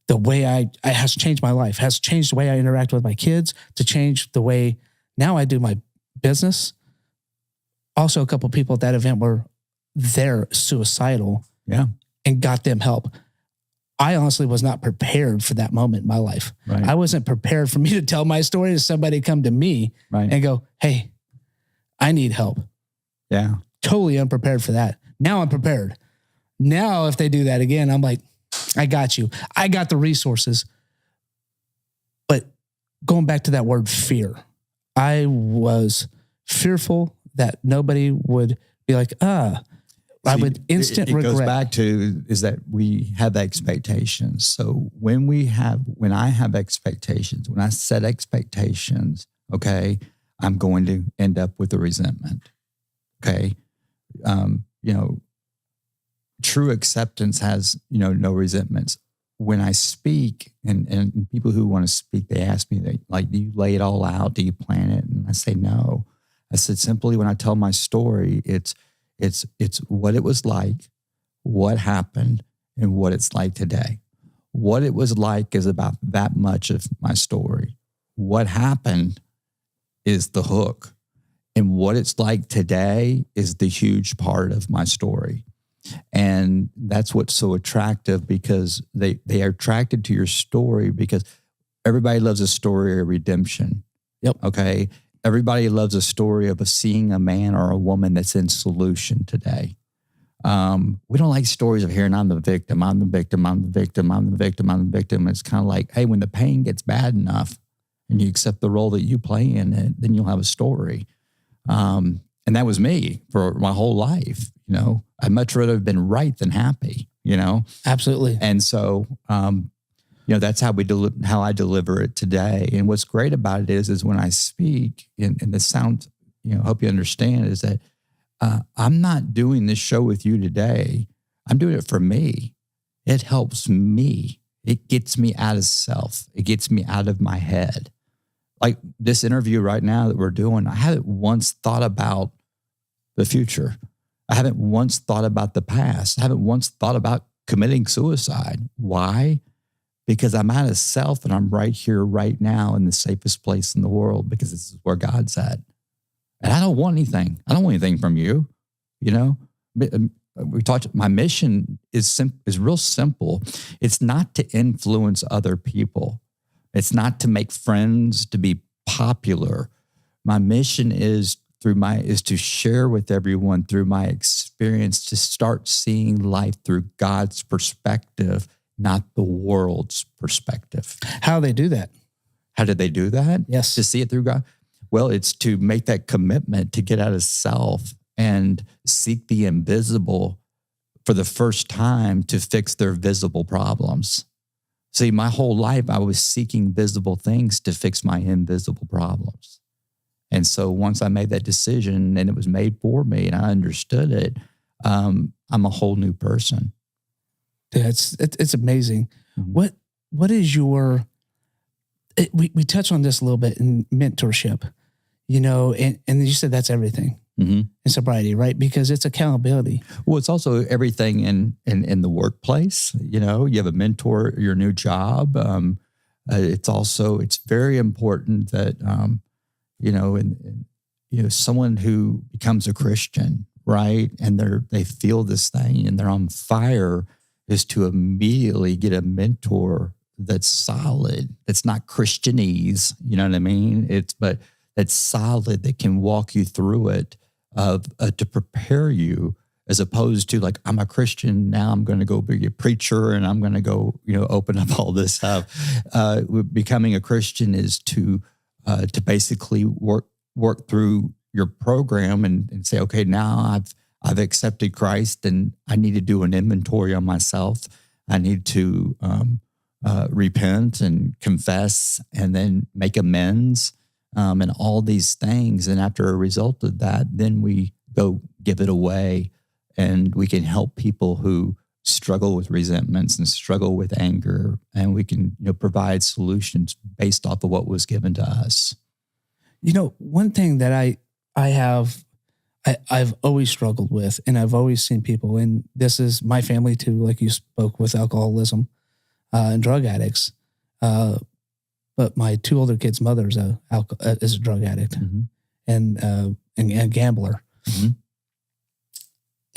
the way it has changed my life, has changed the way I interact with my kids, to change the way now I do my business. Also, a couple of people at that event they're suicidal. Yeah. And got them help. I honestly was not prepared for that moment in my life. Right. I wasn't prepared for me to tell my story to somebody come to me and go, hey, I need help. Yeah. Totally unprepared for that. Now I'm prepared. Now, if they do that again, I'm like, I got you. I got the resources. But going back to that word fear, I was fearful that nobody would be like, I would instant regret. It goes back to is that we have expectations. So when I have expectations, when I set expectations, okay, I'm going to end up with a resentment. Okay. True acceptance has, no resentments. When I speak and people who want to speak, they ask me, do you lay it all out? Do you plan it? And I say, no. I said, simply when I tell my story, it's what it was like, what happened, and what it's like today. What it was like is about that much of my story. What happened is the hook. And what it's like today is the huge part of my story. And that's what's so attractive, because they are attracted to your story because everybody loves a story of redemption. Yep. Okay. Everybody loves a story of seeing a man or a woman that's in solution today. We don't like stories of hearing I'm the victim, I'm the victim, I'm the victim, I'm the victim, I'm the victim. It's kind of like, hey, when the pain gets bad enough and you accept the role that you play in it, then you'll have a story. And that was me for my whole life. I'd much rather have been right than happy, Absolutely. And so, that's how how I deliver it today. And what's great about it is when I speak, and the sound, hope you understand, is that I'm not doing this show with you today. I'm doing it for me. It helps me. It gets me out of self. It gets me out of my head. Like this interview right now that we're doing, I haven't once thought about the future. I haven't once thought about the past. I haven't once thought about committing suicide. Why? Because I'm out of self and I'm right here, right now in the safest place in the world, because this is where God's at. And I don't want anything. I don't want anything from you. We talked, my mission is real simple. It's not to influence other people. It's not to make friends, to be popular. My mission is to share with everyone through my experience, to start seeing life through God's perspective, not the world's perspective. How they do that? How did they do that? Yes. To see it through God? Well, it's to make that commitment to get out of self and seek the invisible for the first time to fix their visible problems. See, my whole life, I was seeking visible things to fix my invisible problems. And so once I made that decision and it was made for me and I understood it, I'm a whole new person. It's amazing. Mm-hmm. What is we touch on this a little bit in mentorship, and you said that's everything in sobriety, right? Because it's accountability. Well, it's also everything in the workplace. You have a mentor, your new job. It's very important that, someone who becomes a Christian, right? And they feel this thing and they're on fire, is to immediately get a mentor that's solid, that's not Christianese, you know what I mean? But that's solid, that can walk you through it, to prepare you, as opposed to like, I'm a Christian, now I'm going to go be a preacher and I'm going to go, open up all this stuff. Becoming a Christian is to basically work through your program and say, okay, now I've accepted Christ and I need to do an inventory on myself. I need to repent and confess and then make amends and all these things. And after a result of that, then we go give it away and we can help people who struggle with resentments and struggle with anger. And we can provide solutions based off of what was given to us. One thing that I've always struggled with, and I've always seen people, and this is my family too, like you spoke, with alcoholism and drug addicts. But my two older kids' mother is a drug addict and a gambler. Mm-hmm.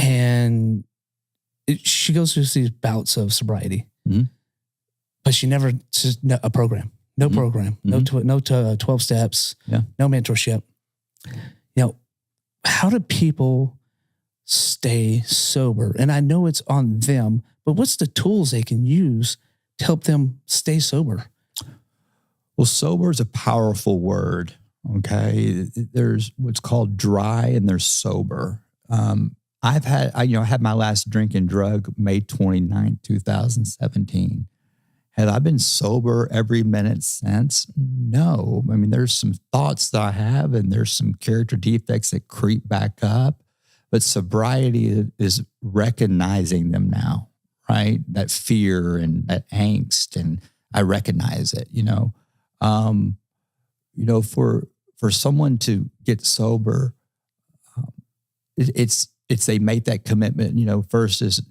And she goes through these bouts of sobriety, but she never a program, no program, no 12 steps, no mentorship. How do people stay sober? And I know it's on them, but what's the tools they can use to help them stay sober? Well, sober is a powerful word. Okay. There's what's called dry and there's sober. I had my last drink and drug May 29th, 2017. Have I been sober every minute since? No. I mean, there's some thoughts that I have and there's some character defects that creep back up, but sobriety is recognizing them now, right? That fear and that angst, and I recognize it, for someone to get sober, it's they make that commitment. First is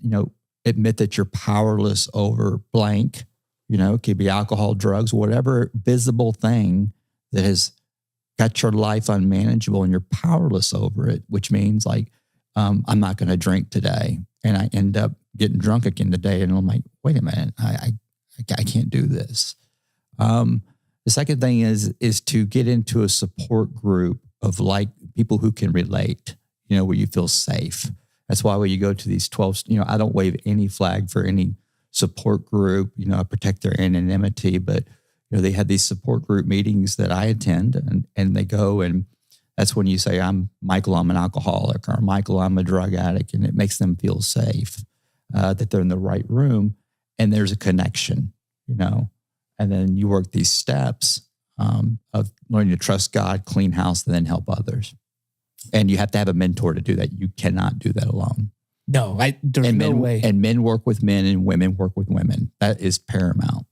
admit that you're powerless over blank. It could be alcohol, drugs, whatever visible thing that has got your life unmanageable, and you're powerless over it. Which means like, I'm not going to drink today, and I end up getting drunk again today, and I'm like, wait a minute, I can't do this. The second thing is to get into a support group of like people who can relate, where you feel safe. That's why when you go to these 12, I don't wave any flag for any support group, I protect their anonymity, but they had these support group meetings that I attend, and they go, and that's when you say, I'm Michael, I'm an alcoholic, or Michael, I'm a drug addict. And it makes them feel safe, that they're in the right room, and there's a connection, and then you work these steps of learning to trust God, clean house, and then help others. And you have to have a mentor to do that. You cannot do that alone. No, there's no way. And men work with men, and women work with women. That is paramount.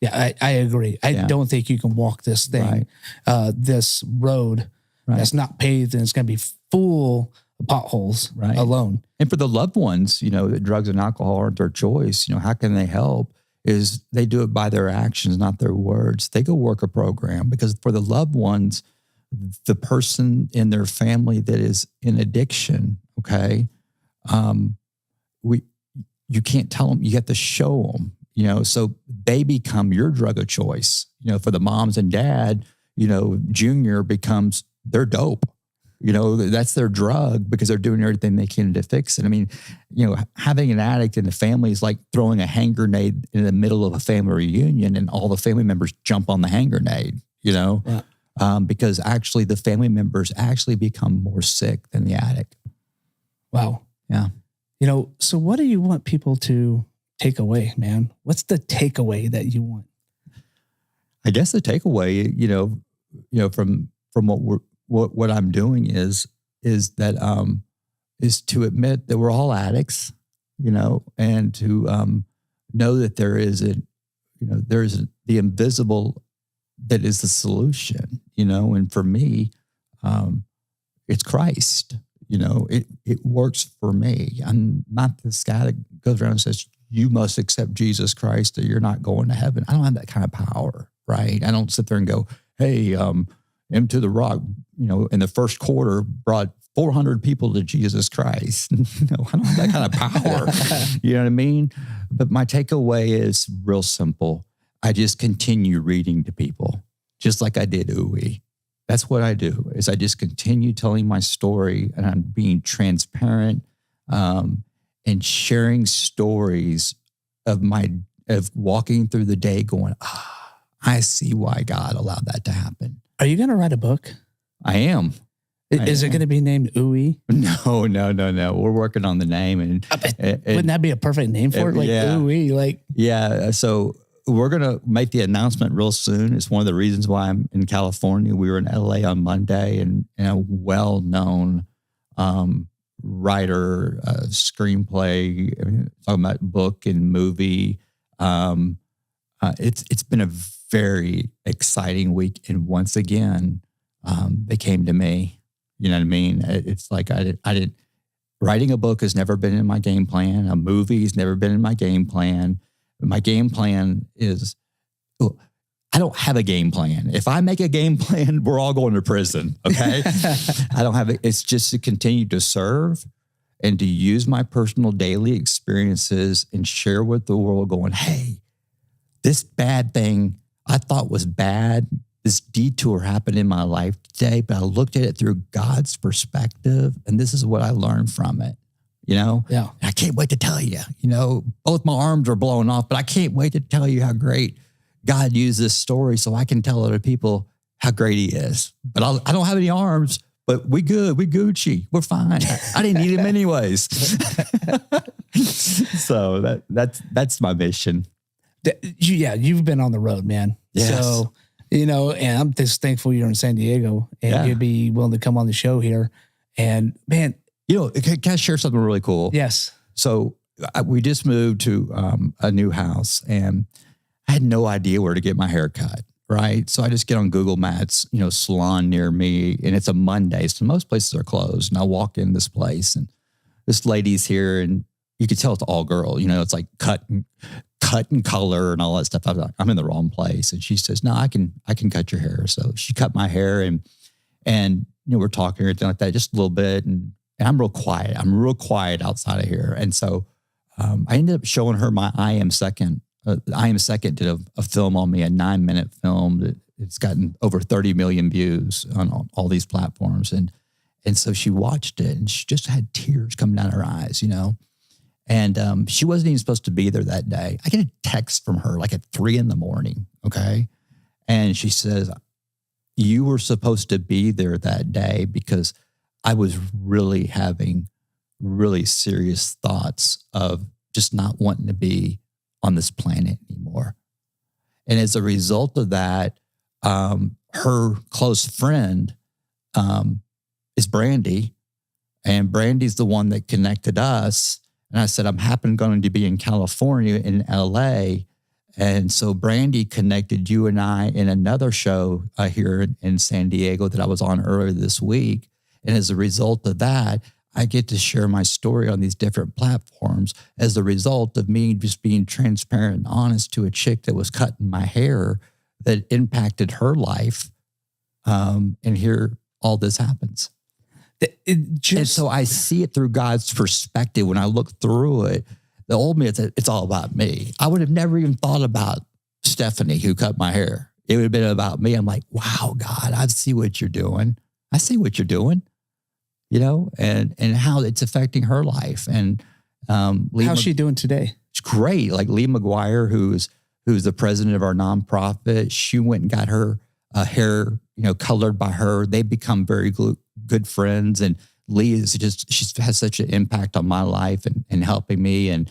Yeah, I agree. I don't think you can walk this thing, this road that's not paved, and it's going to be full of potholes alone. And for the loved ones, that drugs and alcohol aren't their choice. How can they help? Is they do it by their actions, not their words. They go work a program, because for the loved ones, the person in their family that is in addiction, you can't tell them, you have to show them, so they become your drug of choice. For the moms and dad, junior becomes their dope. That's their drug, because they're doing everything they can to fix it. I mean, having an addict in the family is like throwing a hand grenade in the middle of a family reunion, and all the family members jump on the hand grenade, because actually the family members actually become more sick than the addict. Wow. Yeah. So what do you want people to take away, man? What's the takeaway that you want? I guess the takeaway, from what I'm doing is that is to admit that we're all addicts, and to know that there is there's the invisible that is the solution, and for me, it's Christ. It works for me. I'm not this guy that goes around and says, you must accept Jesus Christ or you're not going to heaven. I don't have that kind of power, right? I don't sit there and go, hey, Into the Rock, in the first quarter brought 400 people to Jesus Christ. I don't have that kind of power. You know what I mean? But my takeaway is real simple. I just continue reading to people, just like I did Uwe. That's what I do, is I just continue telling my story, and I'm being transparent and sharing stories of walking through the day going, I see why God allowed that to happen. Are you going to write a book? I am. Is it going to be named Uwe? No. We're working on the name. Wouldn't that be a perfect name for it? Like Uwe? Yeah. So we're going to make the announcement real soon. It's one of the reasons why I'm in California. We were in LA on Monday, and a well-known writer, screenplay, talking about book and movie. It's been a very exciting week. And once again, they came to me. You know what I mean? It's like I didn't. Writing a book has never been in my game plan. A movie has never been in my game plan. My game plan is, I don't have a game plan. If I make a game plan, we're all going to prison. Okay. I don't have it. It's just to continue to serve and to use my personal daily experiences and share with the world going, hey, this bad thing I thought was bad, this detour happened in my life today, but I looked at it through God's perspective, and this is what I learned from it. Yeah. I can't wait to tell you, both my arms are blowing off, but I can't wait to tell you how great God used this story so I can tell other people how great he is. But I don't have any arms, but we good. We Gucci. We're fine. I didn't need him anyways. So that's my mission. Yeah. You've been on the road, man. Yes. So, and I'm just thankful you're in San Diego and you'd be willing to come on the show here. And man, can I share something really cool? Yes. So we just moved to a new house, and I had no idea where to get my hair cut, right? So I just get on Google Maps, salon near me, and it's a Monday. So most places are closed. And I walk in this place and this lady's here, and you could tell it's all girl, it's like cut and color and all that stuff. I was like, I'm in the wrong place. And she says, no, I can cut your hair. So she cut my hair and we're talking or anything like that, just a little bit. And I'm real quiet. I'm real quiet outside of here. And so I ended up showing her my I Am Second. I Am Second did a film on me, a 9-minute film that it's gotten over 30 million views on all these platforms. And so she watched it and she just had tears coming down her eyes, And she wasn't even supposed to be there that day. I get a text from her like at 3 a.m. Okay. And she says, you were supposed to be there that day because I was really having really serious thoughts of just not wanting to be on this planet anymore. And as a result of that, her close friend is Brandy, and Brandy's the one that connected us. And I said, I'm going to be in California, in LA. And so Brandy connected you and I in another show here in San Diego that I was on earlier this week. And as a result of that, I get to share my story on these different platforms as a result of me just being transparent and honest to a chick that was cutting my hair that impacted her life. And here all this happens. And so I see it through God's perspective. When I look through it, the old me, it's all about me. I would have never even thought about Stephanie who cut my hair. It would have been about me. I'm like, wow, God, I see what you're doing. I see what you're doing, and how it's affecting her life. And how's she doing today? It's great. Like Lee McGuire, who's the president of our nonprofit, she went and got her hair, colored by her. They've become very good friends. And Lee she has such an impact on my life and helping me. And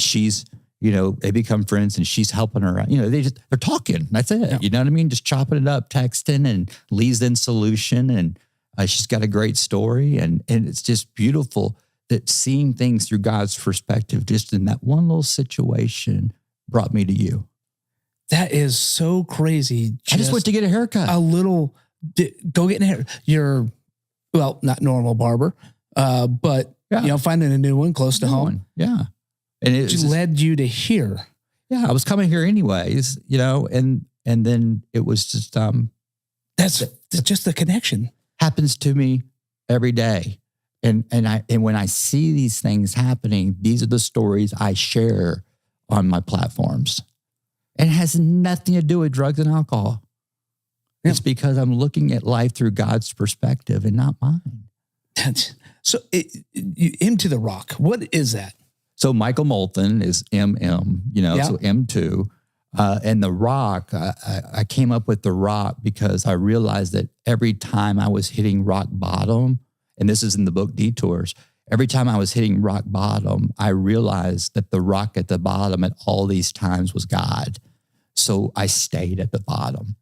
she's, they become friends and she's helping her out. They're talking. That's it. Yeah. You know what I mean? Just chopping it up, texting, and Lee's in solution. And she's got a great story. And it's just beautiful that seeing things through God's perspective, just in that one little situation, brought me to you. That is so crazy. I just went to get a haircut. Go get a hair. You're, well, not normal barber, but finding a new one close to home. Yeah. And it led you to here. Yeah. I was coming here anyways, and then it was just, that's just the connection. Happens to me every day. And when I see these things happening, these are the stories I share on my platforms. And it has nothing to do with drugs and alcohol. Yeah. It's because I'm looking at life through God's perspective and not mine. So Into the Rock, what is that? So Michael Molthan is MM, so M2. And the rock, I came up with the rock because I realized that every time I was hitting rock bottom, and this is in the book Detours, every time I was hitting rock bottom, I realized that the rock at the bottom at all these times was God. So I stayed at the bottom.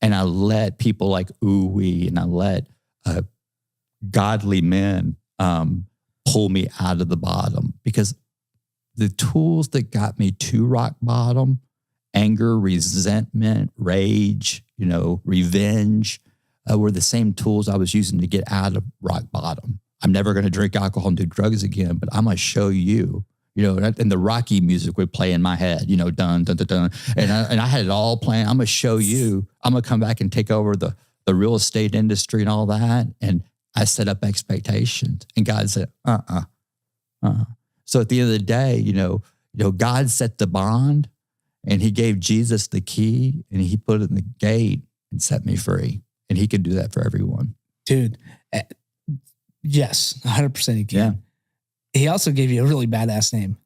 And I let people like Uwe and I let godly men pull me out of the bottom, because the tools that got me to rock bottom, anger, resentment, rage, revenge, were the same tools I was using to get out of rock bottom. I'm never going to drink alcohol and do drugs again, but I'm going to show you, and the Rocky music would play in my head, dun, dun, dun, dun. And I had it all planned. I'm going to show you, I'm going to come back and take over the real estate industry and all that. And I set up expectations, and God said, So at the end of the day, God set the bond, and he gave Jesus the key, and he put it in the gate and set me free. And he can do that for everyone. Dude, yes, 100% he can. Yeah. He also gave you a really badass name.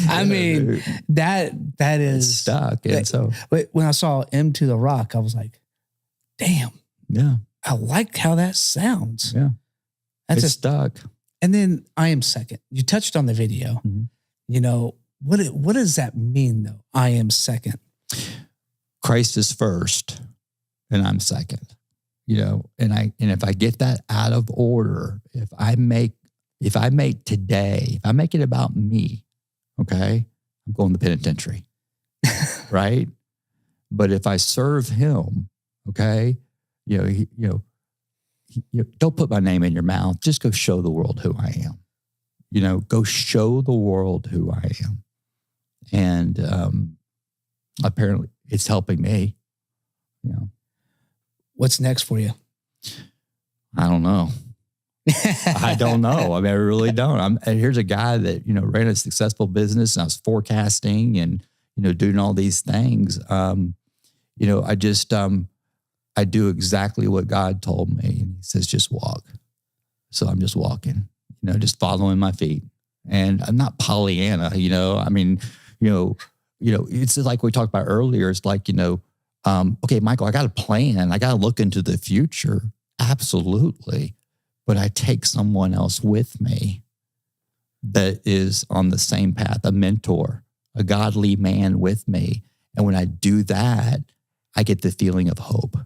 I mean, that is it's stuck. And so, but when I saw Into the Rock, I was like, damn. Yeah. I like how that sounds. Yeah. That's it's stuck. And then I Am Second. You touched on the video. Mm-hmm. What does that mean though? I am second. Christ is first and I'm second. And if I get that out of order, if I make today, if I make it about me, okay, I'm going to the penitentiary, right? But if I serve him, okay, don't put my name in your mouth. Just go show the world who I am. Go show the world who I am. And apparently it's helping me. What's next for you? I don't know. I don't know. I mean, I really don't. And here's a guy that, ran a successful business, and I was forecasting and, doing all these things. I do exactly what God told me. And he says, just walk. So I'm just walking, just following my feet. And I'm not Pollyanna, it's like we talked about earlier. It's like, okay, Michael, I got a plan. I got to look into the future. Absolutely. But I take someone else with me that is on the same path, a mentor, a godly man with me. And when I do that, I get the feeling of hope.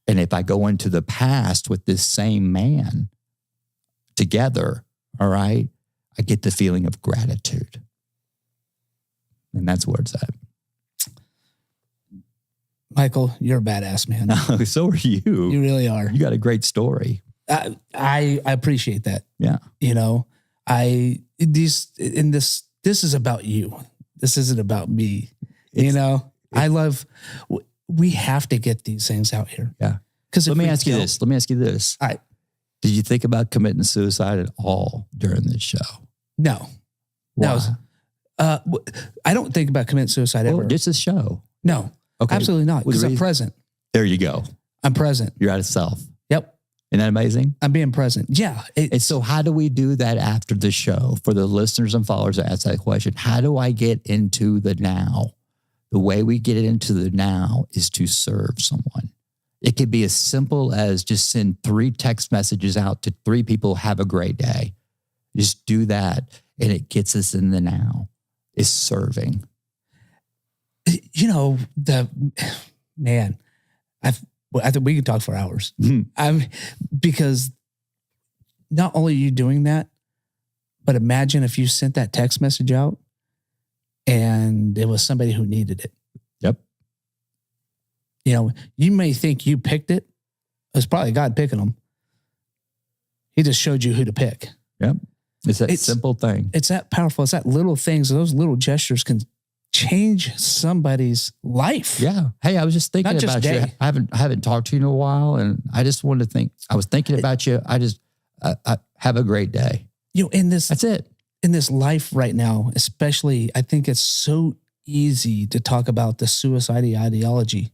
And if I go into the past with this same man together, all right, I get the feeling of gratitude. And that's where it's at. Michael, you're a badass, man. No, so are you. You really are. You got a great story. I appreciate that. Yeah. This is about you. This isn't about me. We have to get these things out here. Yeah. Because Let me ask you this. All right. Did you think about committing suicide at all during this show? No. Why? No. I don't think about committing suicide ever. Just a show. No. Okay. Absolutely not. Because I'm present. There you go. I'm present. You're out of self. Yep. Isn't that amazing? I'm being present. Yeah. And so how do we do that after the show? For the listeners and followers that ask that question, how do I get into the now? The way we get into the now is to serve someone. It could be as simple as just send 3 text messages out to 3 people, have a great day. Just do that. And it gets us in the now. It's serving. I think we could talk for hours. Because not only are you doing that, but imagine if you sent that text message out and it was somebody who needed it. Yep. You may think you picked it. It's probably God picking them. He just showed you who to pick. Yep. It's that simple thing. It's that powerful. It's that little things. Those little gestures can change somebody's life. Yeah. Hey, I was just thinking about you. I haven't talked to you in a while, and I just wanted to think. I was thinking about you. I have a great day. That's it. In this life right now, especially, I think it's so easy to talk about the suicide ideology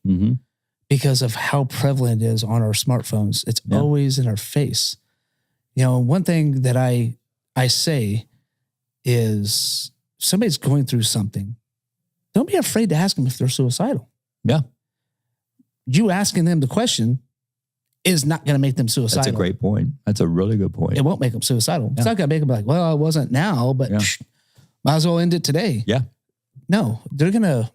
because of how prevalent it is on our smartphones. It's always in our face. One thing that I say is somebody's going through something. Don't be afraid to ask them if they're suicidal. Yeah. You asking them the question is not going to make them suicidal. That's a great point. That's a really good point. It won't make them suicidal. It's not going to make them like, well, I wasn't now, but might as well end it today. Yeah. No, they're going to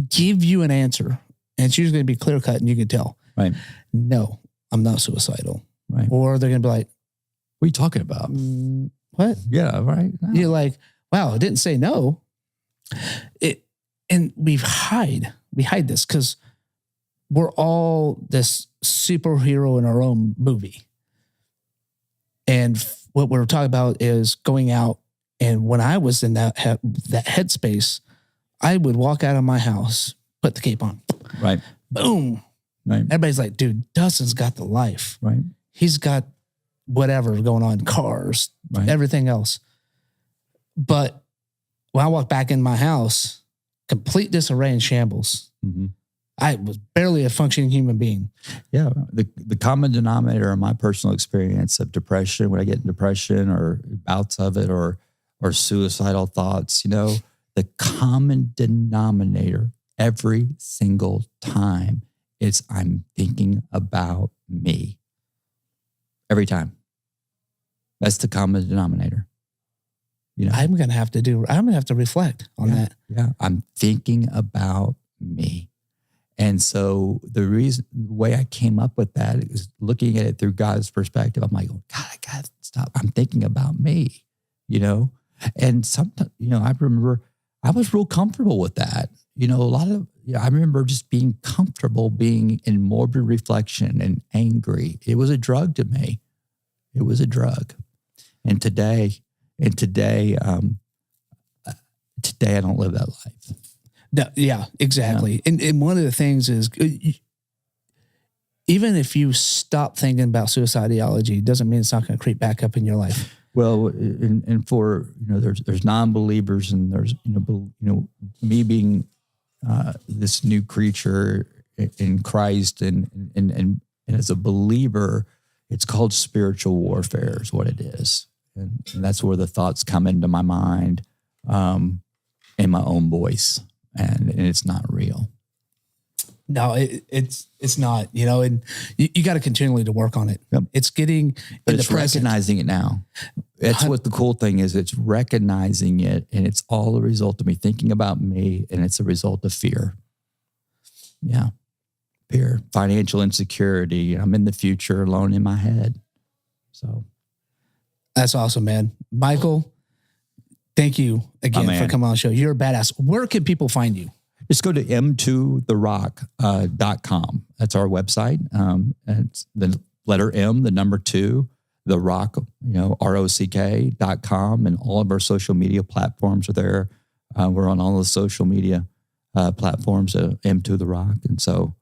give you an answer, and it's usually going to be clear cut and you can tell. Right. No, I'm not suicidal. Right. Or they're going to be like, what are you talking about? What? Yeah, right. No. You're like, wow, I didn't say no. And we hide this because we're all this superhero in our own movie. And what we're talking about is going out. And when I was in that headspace, I would walk out of my house, put the cape on. Right. Boom. Right. Everybody's like, dude, Dustin's got the life. Right. He's got whatever going on, cars, everything else. But when I walked back in my house, complete disarray and shambles. Mm-hmm. I was barely a functioning human being. Yeah. The common denominator in my personal experience of depression, when I get in depression or bouts of it or suicidal thoughts, the common denominator every single time is I'm thinking about me. Every time. That's the common denominator. I'm going to have to reflect on that. Yeah. I'm thinking about me. And so the way I came up with that is looking at it through God's perspective. I'm like, God, I got to stop. I'm thinking about me, And sometimes, I remember I was real comfortable with that. A lot of, I remember just being comfortable being in morbid reflection and angry. It was a drug to me. It was a drug. And today I don't live that life. No, yeah, exactly. Yeah. And one of the things is, even if you stop thinking about suicidality, it doesn't mean it's not going to creep back up in your life. Well, and for, there's non-believers, and there's, me being this new creature in Christ, and as a believer, it's called spiritual warfare is what it is. And that's where the thoughts come into my mind, in my own voice, and it's not real. No, it's not, and you got to continually to work on it. Yep. It's getting, but it's recognizing it now. That's what the cool thing is. It's recognizing it, and it's all a result of me thinking about me, and it's a result of fear. Yeah. Fear, financial insecurity. I'm in the future alone in my head. So. That's awesome, man. Michael, thank you again for coming on the show. You're a badass. Where can people find you? Just go to m2therock.com. That's our website. It's the letter M, the number 2, the rock, ROCK.com. And all of our social media platforms are there. We're on all the social media platforms, M2 The Rock. And so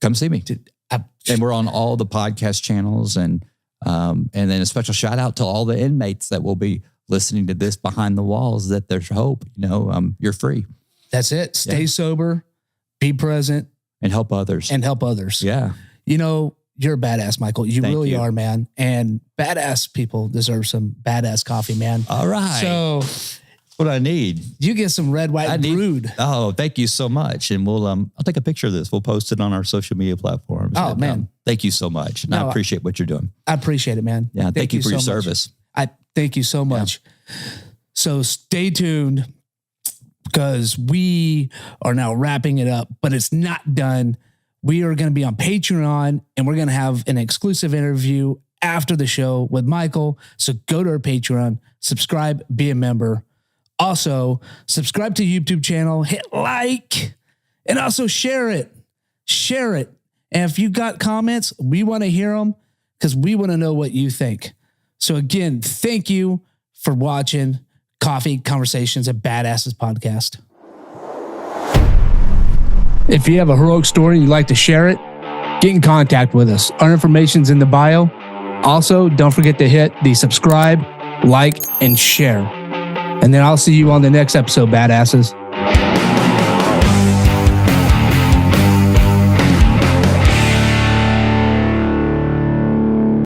come see me. And we're on all the podcast channels. And then a special shout out to all the inmates that will be listening to this behind the walls, that there's hope. You're free. That's it. Stay sober, be present, and help others. Yeah. You're a badass, Michael. You really are, man. And badass people deserve some badass coffee, man. All right. So what I need. You get some red, white, brewed. Oh, thank you so much. And I'll take a picture of this. We'll post it on our social media platforms. Oh, man. Thank you so much. And I appreciate what you're doing. I appreciate it, man. Yeah. Thank you for your service. I thank you so much. Yeah. So stay tuned, because we are now wrapping it up, but it's not done. We are going to be on Patreon, and we're going to have an exclusive interview after the show with Michael. So go to our Patreon, subscribe, be a member. Also, subscribe to the YouTube channel, hit like, and also share it. Share it. And if you got comments, we want to hear them, because we want to know what you think. So again, thank you for watching Coffee Conversations, a Badasses podcast. If you have a heroic story and you'd like to share it, get in contact with us. Our information's in the bio. Also, don't forget to hit the subscribe, like, and share. And then I'll see you on the next episode, Badasses.